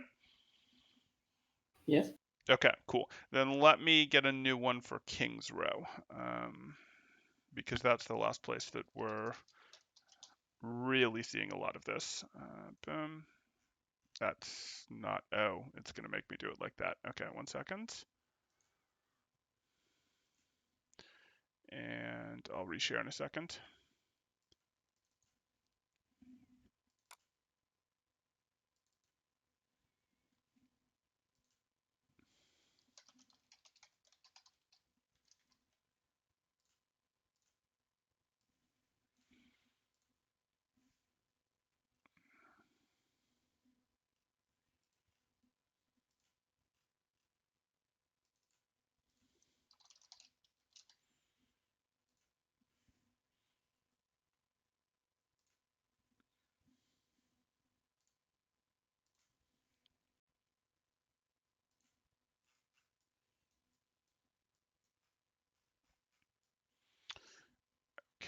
Yes. Okay, cool. Then let me get a new one for King's Row. Because that's the last place that we're really seeing a lot of this. Boom. That's not, oh, it's going to make me do it like that. Okay, 1 second. And I'll reshare in a second.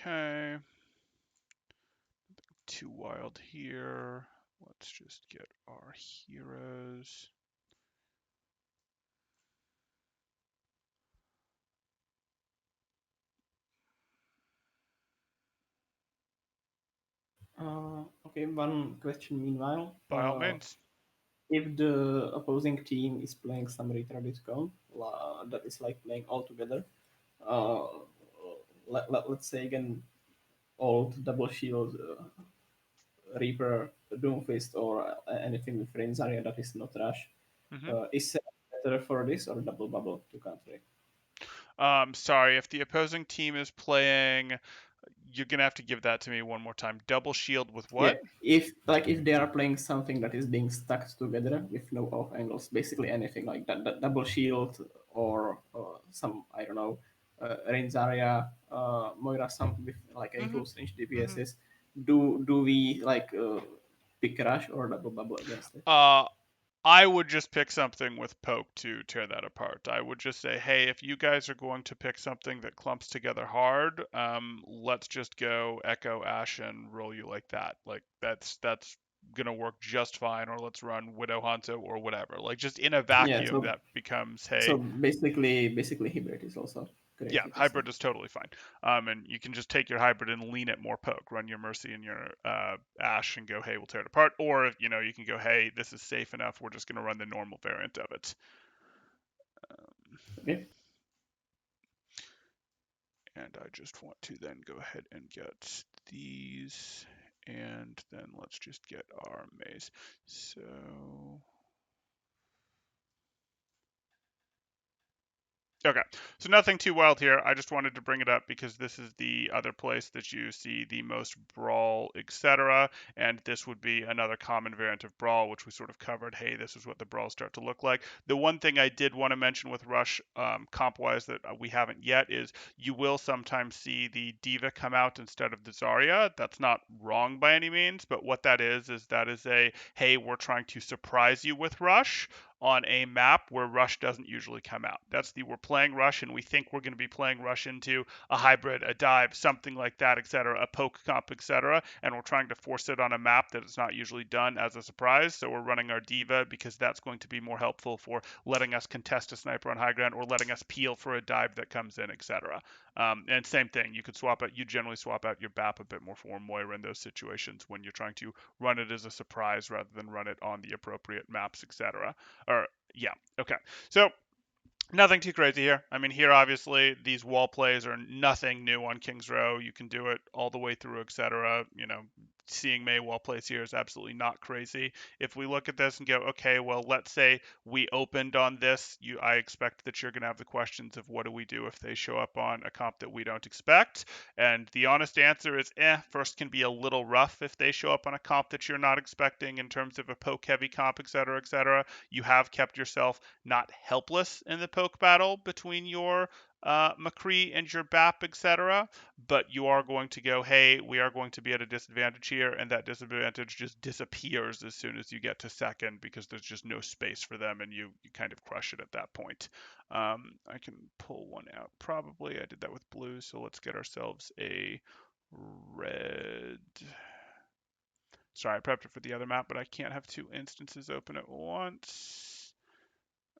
Okay, too wild here. Let's just get our heroes. Okay, one question meanwhile. By all means. If the opposing team is playing some retarded count, that is like playing all together, uh, let's say again, old double shield, Reaper, Doomfist, or anything with Rain Zarya that is not Rush, Hmm. is it better for this or double bubble to counter? Sorry, if the opposing team is playing, you're going to have to give that to me one more time. Double shield with Yeah, what? if they are playing something that is being stuck together with no off angles, basically anything like that double shield or some I don't know, Rain Zarya, Moira, something with like a Hmm. close range Hmm. DPSs. Do we like pick rush or double bubble against it? Uh, I would just pick something with poke to tear that apart. I would just say, hey, if you guys are going to pick something that clumps together hard, let's just go Echo Ash and roll you like that. Like that's gonna work just fine. Or let's run Widow Hanzo or whatever. Like just in a Yeah, vacuum, that becomes, so hey, basically hybrid is also great, yeah, you can say. hybrid is totally fine. And you can just take your hybrid and lean it more poke. Run your Mercy and your Ash and go, hey, we'll tear it apart. Or you can go, hey, this is safe enough. We're just gonna run the normal variant of it. Okay. And I just want to then go ahead and get these, and then let's just get our maze. So Okay, so nothing too wild here. I just wanted to bring it up because this is the other place that you see the most brawl, etc. And this would be another common variant of brawl, which we sort of covered. Hey, this is what the brawls start to look like. The one thing I did want to mention with Rush comp-wise that we haven't yet is you will sometimes see the Diva come out instead of the Zarya. That's not wrong by any means, but what that is that is a hey, we're trying to surprise you with Rush on a map where Rush doesn't usually come out. That's the we're playing Rush and we think we're going to be playing Rush into a hybrid, a dive, something like that, etc., a poke comp, etc., and we're trying to force it on a map that it's not usually done as a surprise. So we're running our Diva because that's going to be more helpful for letting us contest a sniper on high ground or letting us peel for a dive that comes in, etc. And same thing, you could swap out. You generally swap out your BAP a bit more for Moira in those situations when you're trying to run it as a surprise rather than run it on the appropriate maps, etc. Or yeah, okay. So nothing too crazy here. I mean, here obviously these wall plays are nothing new on Kings Row. You can do it all the way through, etc. You know, seeing May wall plays here is absolutely not crazy. If we look at this and go, okay, well, let's say we opened on this, I expect that you're going to have the questions of what do we do if they show up on a comp that we don't expect. And the honest answer is, first can be a little rough if they show up on a comp that you're not expecting in terms of a poke heavy comp, etc., etc. You have kept yourself not helpless in the poke battle between your McCree and your BAP, etc. But you are going to go, hey, we are going to be at a disadvantage here, and that disadvantage just disappears as soon as you get to second because there's just no space for them, and you kind of crush it at that point. I can pull one out probably. I did that with blue, so let's get ourselves a red. Sorry, I prepped it for the other map, but I can't have two instances open at once.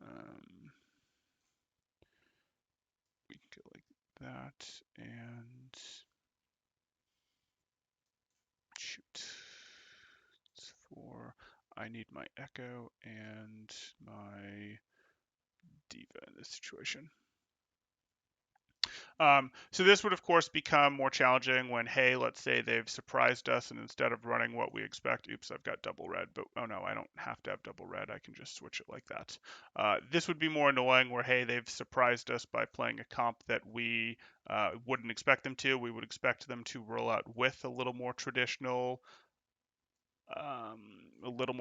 Um, we can go like that and shoot. It's for I need my echo and my diva in this situation. So this would, of course, become more challenging when, hey, let's say they've surprised us, and instead of running what we expect, oops, I've got double red, but oh no, I don't have to have double red. I can just switch it like that. This would be more annoying where, hey, they've surprised us by playing a comp that we wouldn't expect them to. We would expect them to roll out with um, a little more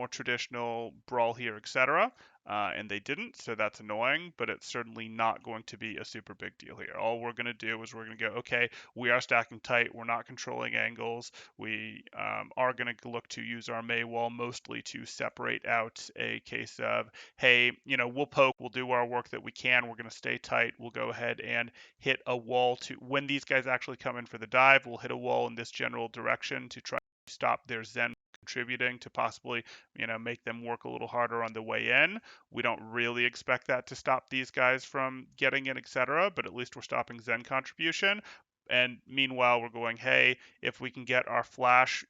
traditional brawl here, etc. And they didn't, so that's annoying, but it's certainly not going to be a super big deal here. All we're going to do is we're going to go, okay, we are stacking tight, we're not controlling angles, we are going to look to use our May wall mostly to separate out a case of, hey, we'll poke, we'll do our work that we can, we're going to stay tight, we'll go ahead and hit a wall to, when these guys actually come in for the dive, we'll hit a wall in this general direction to try to stop their Zen contributing to possibly, make them work a little harder on the way in. We don't really expect that to stop these guys from getting in, etc. But at least we're stopping Zen contribution. And meanwhile, we're going, hey, if we can get a flash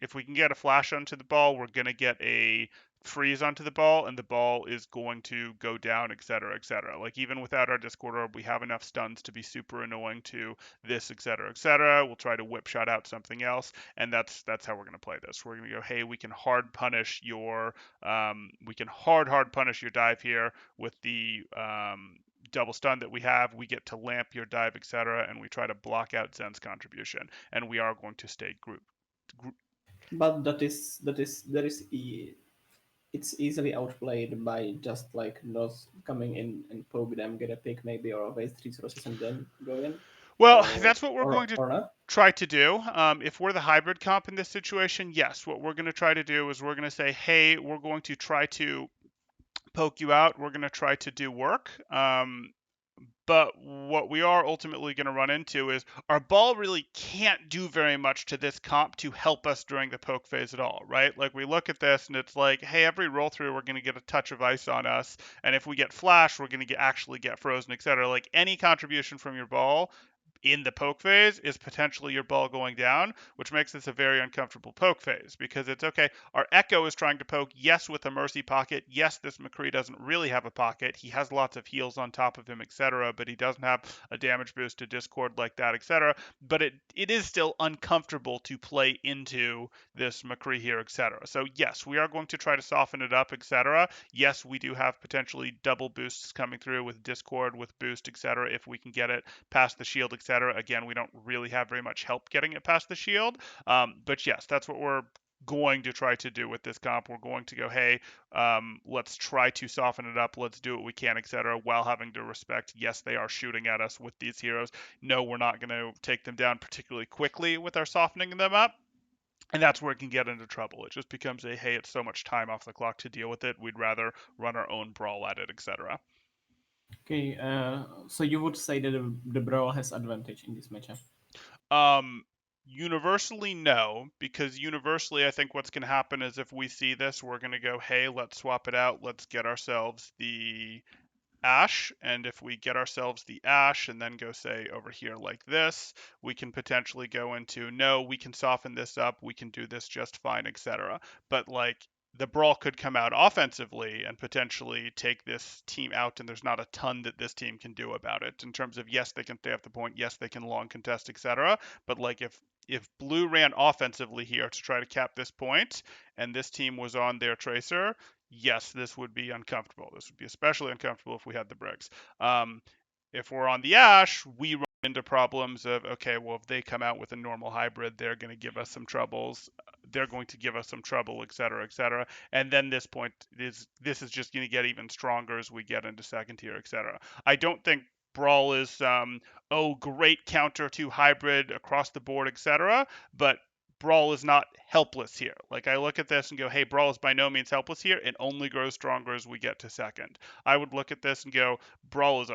onto the ball, we're gonna get a freeze onto the ball, and the ball is going to go down, etc., etc. Like even without our Discord orb, we have enough stuns to be super annoying to this, etc., etc. We'll try to whip shot out something else, and that's how we're going to play this. We're going to go, hey, we can hard punish your dive here with the double stun that we have. We get to lamp your dive, etc., and we try to block out Zen's contribution, and we are going to stay group. But it's easily outplayed by just like not coming in and poke them, get a pick maybe or a waste resources and then go in, Well, that's what we're or going to or not. try to do. If we're the hybrid comp in this situation, yes, what we're going to try to do is we're going to say, hey, we're going to try to poke you out. We're going to try to do work. But what we are ultimately going to run into is our ball really can't do very much to this comp to help us during the poke phase at all, right? Like we look at this and it's like, hey, every roll through we're going to get a touch of ice on us, and if we get flash, we're going to actually get frozen, etc. Like any contribution from your ball in the poke phase is potentially your ball going down, which makes this a very uncomfortable poke phase because it's okay. Our Echo is trying to poke, yes, with a Mercy pocket. Yes, this McCree doesn't really have a pocket. He has lots of heals on top of him, etc., but he doesn't have a damage boost to Discord like that, etc. But it is still uncomfortable to play into this McCree here, etc. So yes, we are going to try to soften it up, etc. Yes, we do have potentially double boosts coming through with Discord, with boost, etc. If we can get it past the shield, etc. Again, we don't really have very much help getting it past the shield. But yes, that's what we're going to try to do with this comp. We're going to go, hey, let's try to soften it up. Let's do what we can, etc. While having to respect, yes, they are shooting at us with these heroes. No, we're not going to take them down particularly quickly with our softening them up. And that's where it can get into trouble. It just becomes a, hey, it's so much time off the clock to deal with it. We'd rather run our own brawl at it, etc. Okay, so you would say that the Brawl has advantage in this matchup. Um, universally, no, because universally, I think what's going to happen is if we see this, we're going to go, hey, let's swap it out. Let's get ourselves the Ash, and if we get ourselves the Ash and then go say over here like this, we can potentially go into, no, we can soften this up, we can do this just fine, etc. But like the Brawl could come out offensively and potentially take this team out, and there's not a ton that this team can do about it in terms of, yes, they can stay off the point, yes, they can long contest, etc. But like if blue ran offensively here to try to cap this point and this team was on their tracer, yes, this would be uncomfortable. This would be especially uncomfortable if we had the bricks. If we're on the Ash, we run into problems of, okay, well, if they come out with a normal hybrid, they're going to give us some troubles. They're going to give us some trouble, et cetera, et cetera. And then this is just going to get even stronger as we get into second tier, et cetera. I don't think Brawl is great counter to hybrid across the board, etc. But Brawl is not helpless here. Like I look at this and go, hey, Brawl is by no means helpless here. It only grows stronger as we get to second. I would look at this and go, Brawl is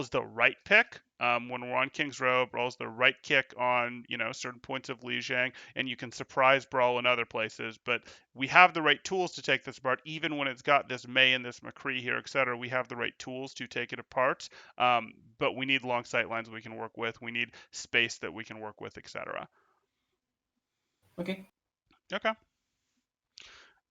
the right pick. When we're on King's Row, Brawl is the right kick on certain points of Lijiang, and you can surprise Brawl in other places. But we have the right tools to take this apart, even when it's got this Mei and this McCree here, etc. We have the right tools to take it apart. But we need long sight lines we can work with. We need space that we can work with, etc. Okay. Okay.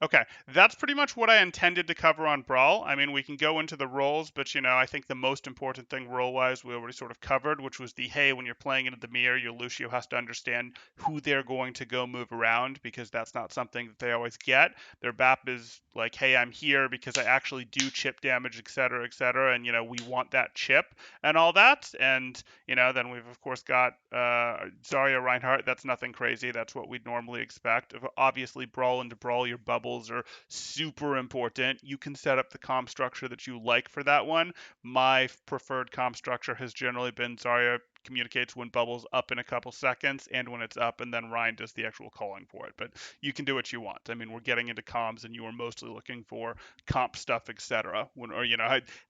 Okay, that's pretty much what I intended to cover on Brawl. I mean, we can go into the roles, but I think the most important thing role-wise we already sort of covered, which was the, hey, when you're playing into the mirror, your Lucio has to understand who they're going to go move around because that's not something that they always get. Their BAP is like, hey, I'm here because I actually do chip damage, etc., and we want that chip and all that. And then we've of course got Zarya Reinhardt. That's nothing crazy. That's what we'd normally expect. Obviously, Brawl into Brawl, your bubbles are super important. You can set up the comp structure that you like for that one. My preferred comp structure has generally been Zarya communicates when bubbles up in a couple seconds and when it's up, and then Ryan does the actual calling for it. But you can do what you want. I mean, we're getting into comms, and you are mostly looking for comp stuff, etc. When or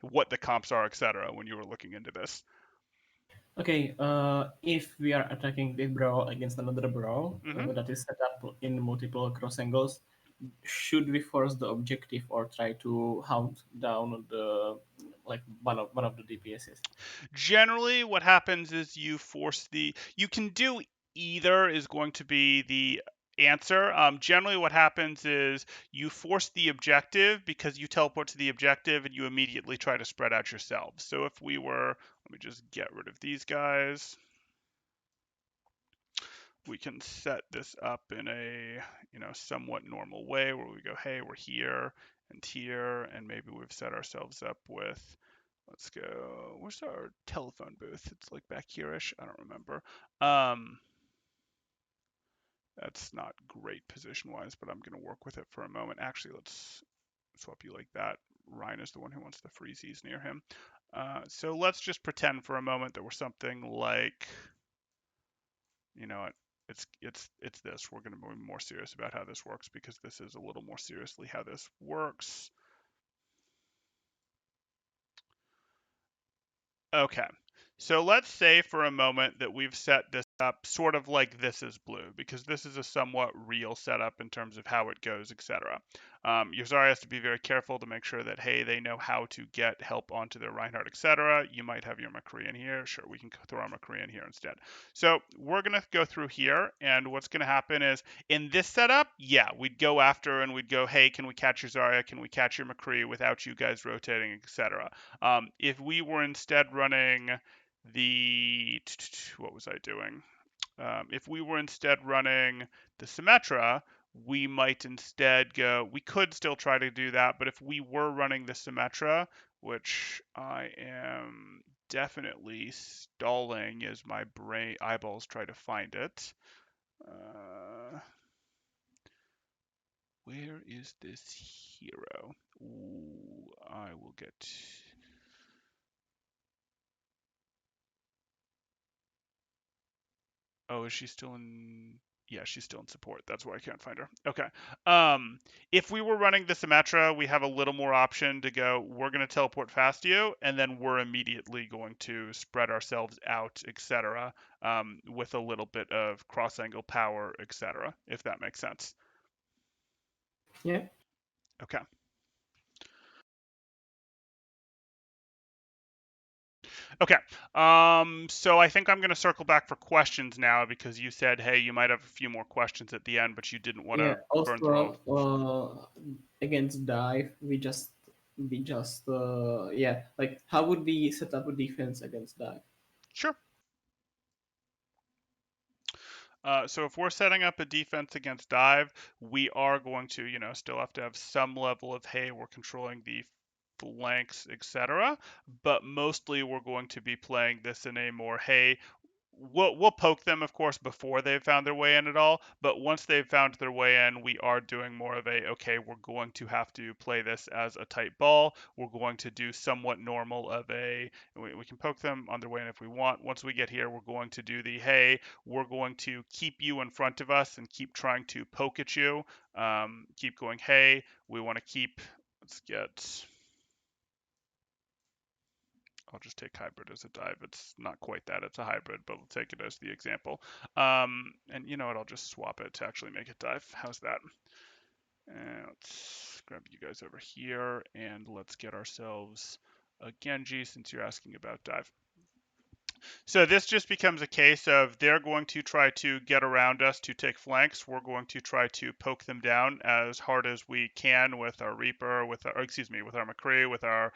what the comps are, etc. When you were looking into this. Okay, if we are attacking the Brawl against another Brawl Hmm. that is set up in multiple cross angles, should we force the objective or try to hunt down the like one of the DPSs? Generally, what happens is you can do either is going to be the answer. Generally, what happens is you force the objective because you teleport to the objective and you immediately try to spread out yourselves. So if we were, let me just get rid of these guys. We can set this up in a somewhat normal way where we go, hey, we're here, and maybe we've set ourselves up with, let's go, where's our telephone booth? It's like back here-ish. I don't remember. Um, that's not great position-wise, but I'm going to work with it for a moment. Actually, let's swap you like that. Ryan is the one who wants the freezies near him. So let's just pretend for a moment that we're something like, you know what, it's this. We're going to be more serious about how this works because this is a little more seriously how this works. Okay. So let's say for a moment that we've set this up sort of like This Is Blue, because this is a somewhat real setup in terms of how it goes, etc. Your Zarya has to be very careful to make sure that, hey, they know how to get help onto their Reinhardt, etc. You might have your McCree in here. Sure, we can throw our McCree in here instead. So we're going to go through here, and what's going to happen is, in this setup, yeah, we'd go after and we'd go, hey, can we catch your Zarya? Can we catch your McCree without you guys rotating, etc. If we were instead running the what was I doing? If we were instead running the Symmetra, we might instead go. We could still try to do that, but if we were running the Symmetra, which I am definitely stalling as my brain eyeballs try to find it. Where is this hero? Ooh, I will get. Oh, is she still in? Yeah, she's still in support. That's why I can't find her. Okay. If we were running the Symmetra, we have a little more option to go, we're going to teleport fast to you, and then we're immediately going to spread ourselves out, etc., with a little bit of cross-angle power, etc., if that makes sense. Yeah. Okay. Okay. So I think I'm going to circle back for questions now because you said, hey, you might have a few more questions at the end, but you didn't want Yeah. to burn through all. Also, against dive, we just yeah. Like, how would we set up a defense against dive? Sure. So if we're setting up a defense against dive, we are going to, still have to have some level of, hey, we're controlling the flanks, etc. But mostly we're going to be playing this in a more, hey, we'll poke them, of course, before they've found their way in at all. But once they've found their way in, we are doing more of a, okay, we're going to have to play this as a tight ball. We're going to do somewhat normal of a, we can poke them on their way in if we want. Once we get here, we're going to do the, hey, we're going to keep you in front of us and keep trying to poke at you. Keep going, hey, we want to keep, let's get, I'll just take hybrid as a dive. It's not quite that. It's a hybrid, but we'll take it as the example. And you know what? I'll just swap it to actually make it dive. How's that? Let's grab you guys over here, and let's get ourselves a Genji since you're asking about dive. So this just becomes a case of they're going to try to get around us to take flanks. We're going to try to poke them down as hard as we can with our Reaper, with our, excuse me, with our McCree, with our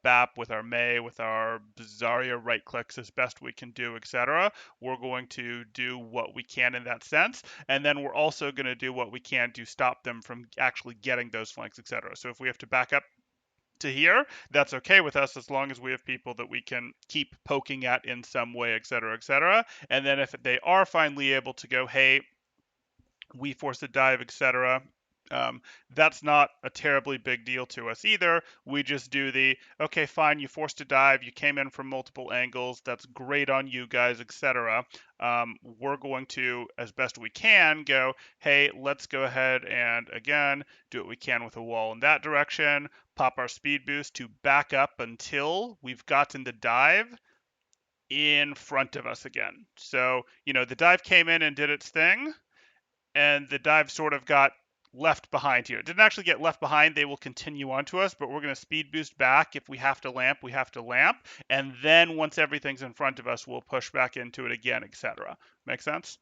BAP, with our Mei, with our Zarya right clicks as best we can do, etc. We're going to do what we can in that sense, and then we're also going to do what we can to stop them from actually getting those flanks, etc. So if we have to back up to here, that's okay with us as long as we have people that we can keep poking at in some way, et cetera, et cetera. And then if they are finally able to go, hey, we force a dive, etc. That's not a terribly big deal to us either. We just do the, okay, fine, you forced a dive, you came in from multiple angles, that's great on you guys, etc. We're going to, as best we can, go, hey, let's go ahead and again do what we can with a wall in that direction, pop our speed boost to back up until we've gotten the dive in front of us again. So, the dive came in and did its thing, and the dive sort of got left behind here. It didn't actually get left behind. They will continue on to us, but we're going to speed boost back. If we have to lamp, we have to lamp. And then once everything's in front of us, we'll push back into it again, etc. Make sense?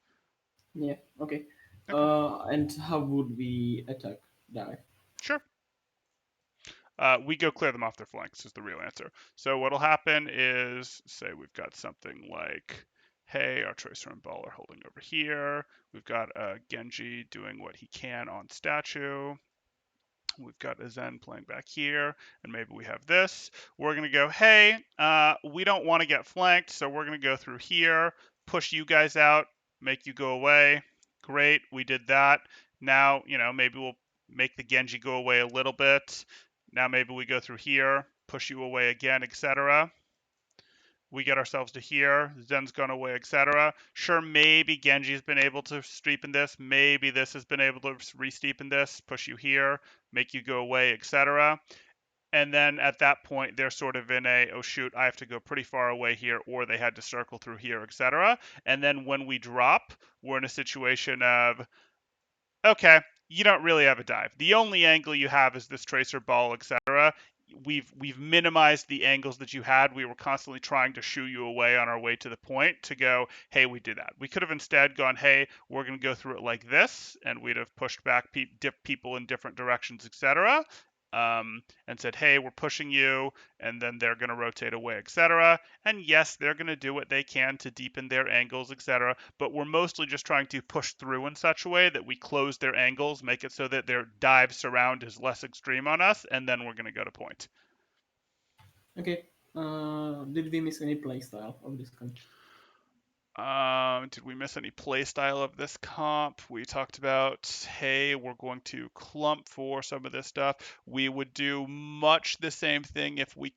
Yeah. Okay. Okay, And how would we attack dive? sure. We go clear them off their flanks is the real answer. So what'll happen is, say we've got something like, hey, our Tracer and Ball are holding over here. We've got Genji doing what he can on statue. We've got a Zen playing back here, and maybe we have this. We're going to go, hey, we don't want to get flanked, so we're going to go through here, push you guys out, make you go away. Great, we did that. Now, maybe we'll make the Genji go away a little bit. Now maybe we go through here, push you away again, etc. We get ourselves to here, Zen's gone away, etc. Sure, maybe Genji's been able to steepen this, maybe this has been able to re-steepen this, push you here, make you go away, etc. And then at that point, they're sort of in a, oh shoot, I have to go pretty far away here, or they had to circle through here, etc. And then when we drop, we're in a situation of, okay, you don't really have a dive. The only angle you have is this tracer ball, etc. We've minimized the angles that you had. We were constantly trying to shoo you away on our way to the point to go, hey, we did that. We could have instead gone, hey, we're going to go through it like this, and we'd have pushed back people in different directions, etc. And said, hey, we're pushing you, and then they're going to rotate away, etc. And yes, they're going to do what they can to deepen their angles, etc. But we're mostly just trying to push through in such a way that we close their angles, make it so that their dive surround is less extreme on us, and then we're going to go to point. Okay. Did we miss any playstyle of this kind? Did we miss any play style of this comp? We talked about, hey, we're going to clump for some of this stuff. We would do much the same thing if we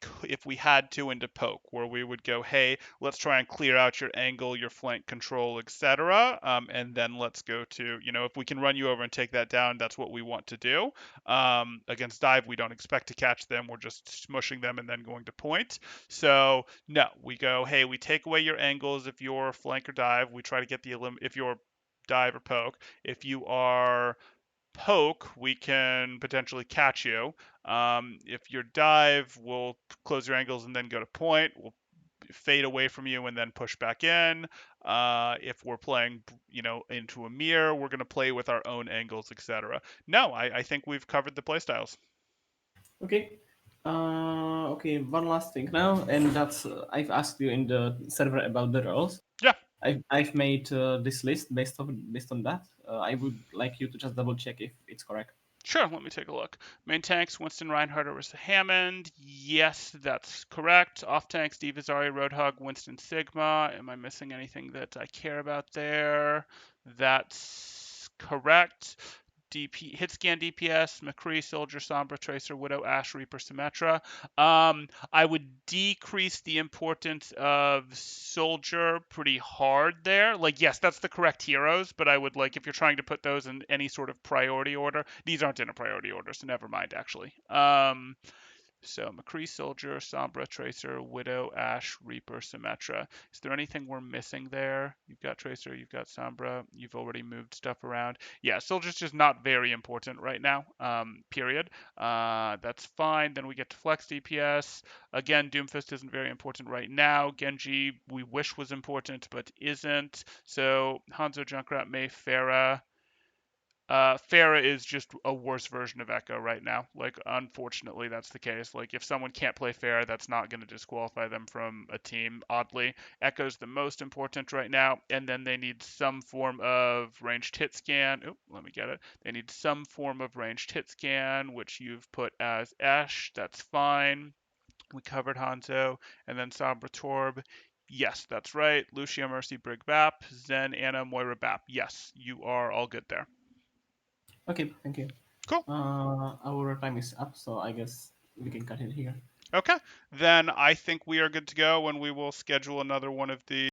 had to into poke, where we would go, hey, let's try and clear out your angle, your flank control, etc. And then let's go to, if we can run you over and take that down, that's what we want to do. Against dive, we don't expect to catch them. We're just smushing them and then going to point. So no, we go, hey, we take away your angles if you're flank or dive. We try to get if you're dive or poke. If you are poke, we can potentially catch you. If you're dive, we'll close your angles and then go to point. We'll fade away from you and then push back in. If we're playing, into a mirror, we're going to play with our own angles, etc. No, I think we've covered the playstyles. Okay. Okay, one last thing now, and that's I've asked you in the server about the roles. Yeah. I've made this list based on that. I would like you to just double check if it's correct. Sure, let me take a look. Main tanks, Winston Reinhardt over Hammond. Yes, that's correct. Off tanks, Divazari, Roadhog, Winston Sigma. Am I missing anything that I care about there? That's correct. DP hit scan DPS, McCree, Soldier, Sombra, Tracer, Widow, Ash, Reaper, Symmetra. I would decrease the importance of Soldier pretty hard there. Like, yes, that's the correct heroes, but I would like if you're trying to put those in any sort of priority order. These aren't in a priority order, so never mind actually. So McCree, Soldier, Sombra, Tracer, Widow, Ash, Reaper, Symmetra. Is there anything we're missing there? You've got Tracer, you've got Sombra, you've already moved stuff around. Yeah, Soldier's just not very important right now, period. That's fine. Then we get to Flex DPS. Again, Doomfist isn't very important right now. Genji, we wish was important, but isn't. So Hanzo, Junkrat, Mei, Pharah. Farah is just a worse version of Echo right now. Like, unfortunately, that's the case. Like, if someone can't play Farah, that's not going to disqualify them from a team. Oddly, Echo's the most important right now, and then they need some form of ranged hit scan. Oh, let me get it. They need some form of ranged hit scan, which you've put as Esh. That's fine. We covered Hanzo, and then Sombra Torb. Yes, that's right. Lucia, Mercy, Brig Bap, Zen, Anna, Moira Bap. Yes, you are all good there. Okay, thank you. Cool. Our time is up, so I guess we can cut it here. Okay. Then I think we are good to go, and we will schedule another one of the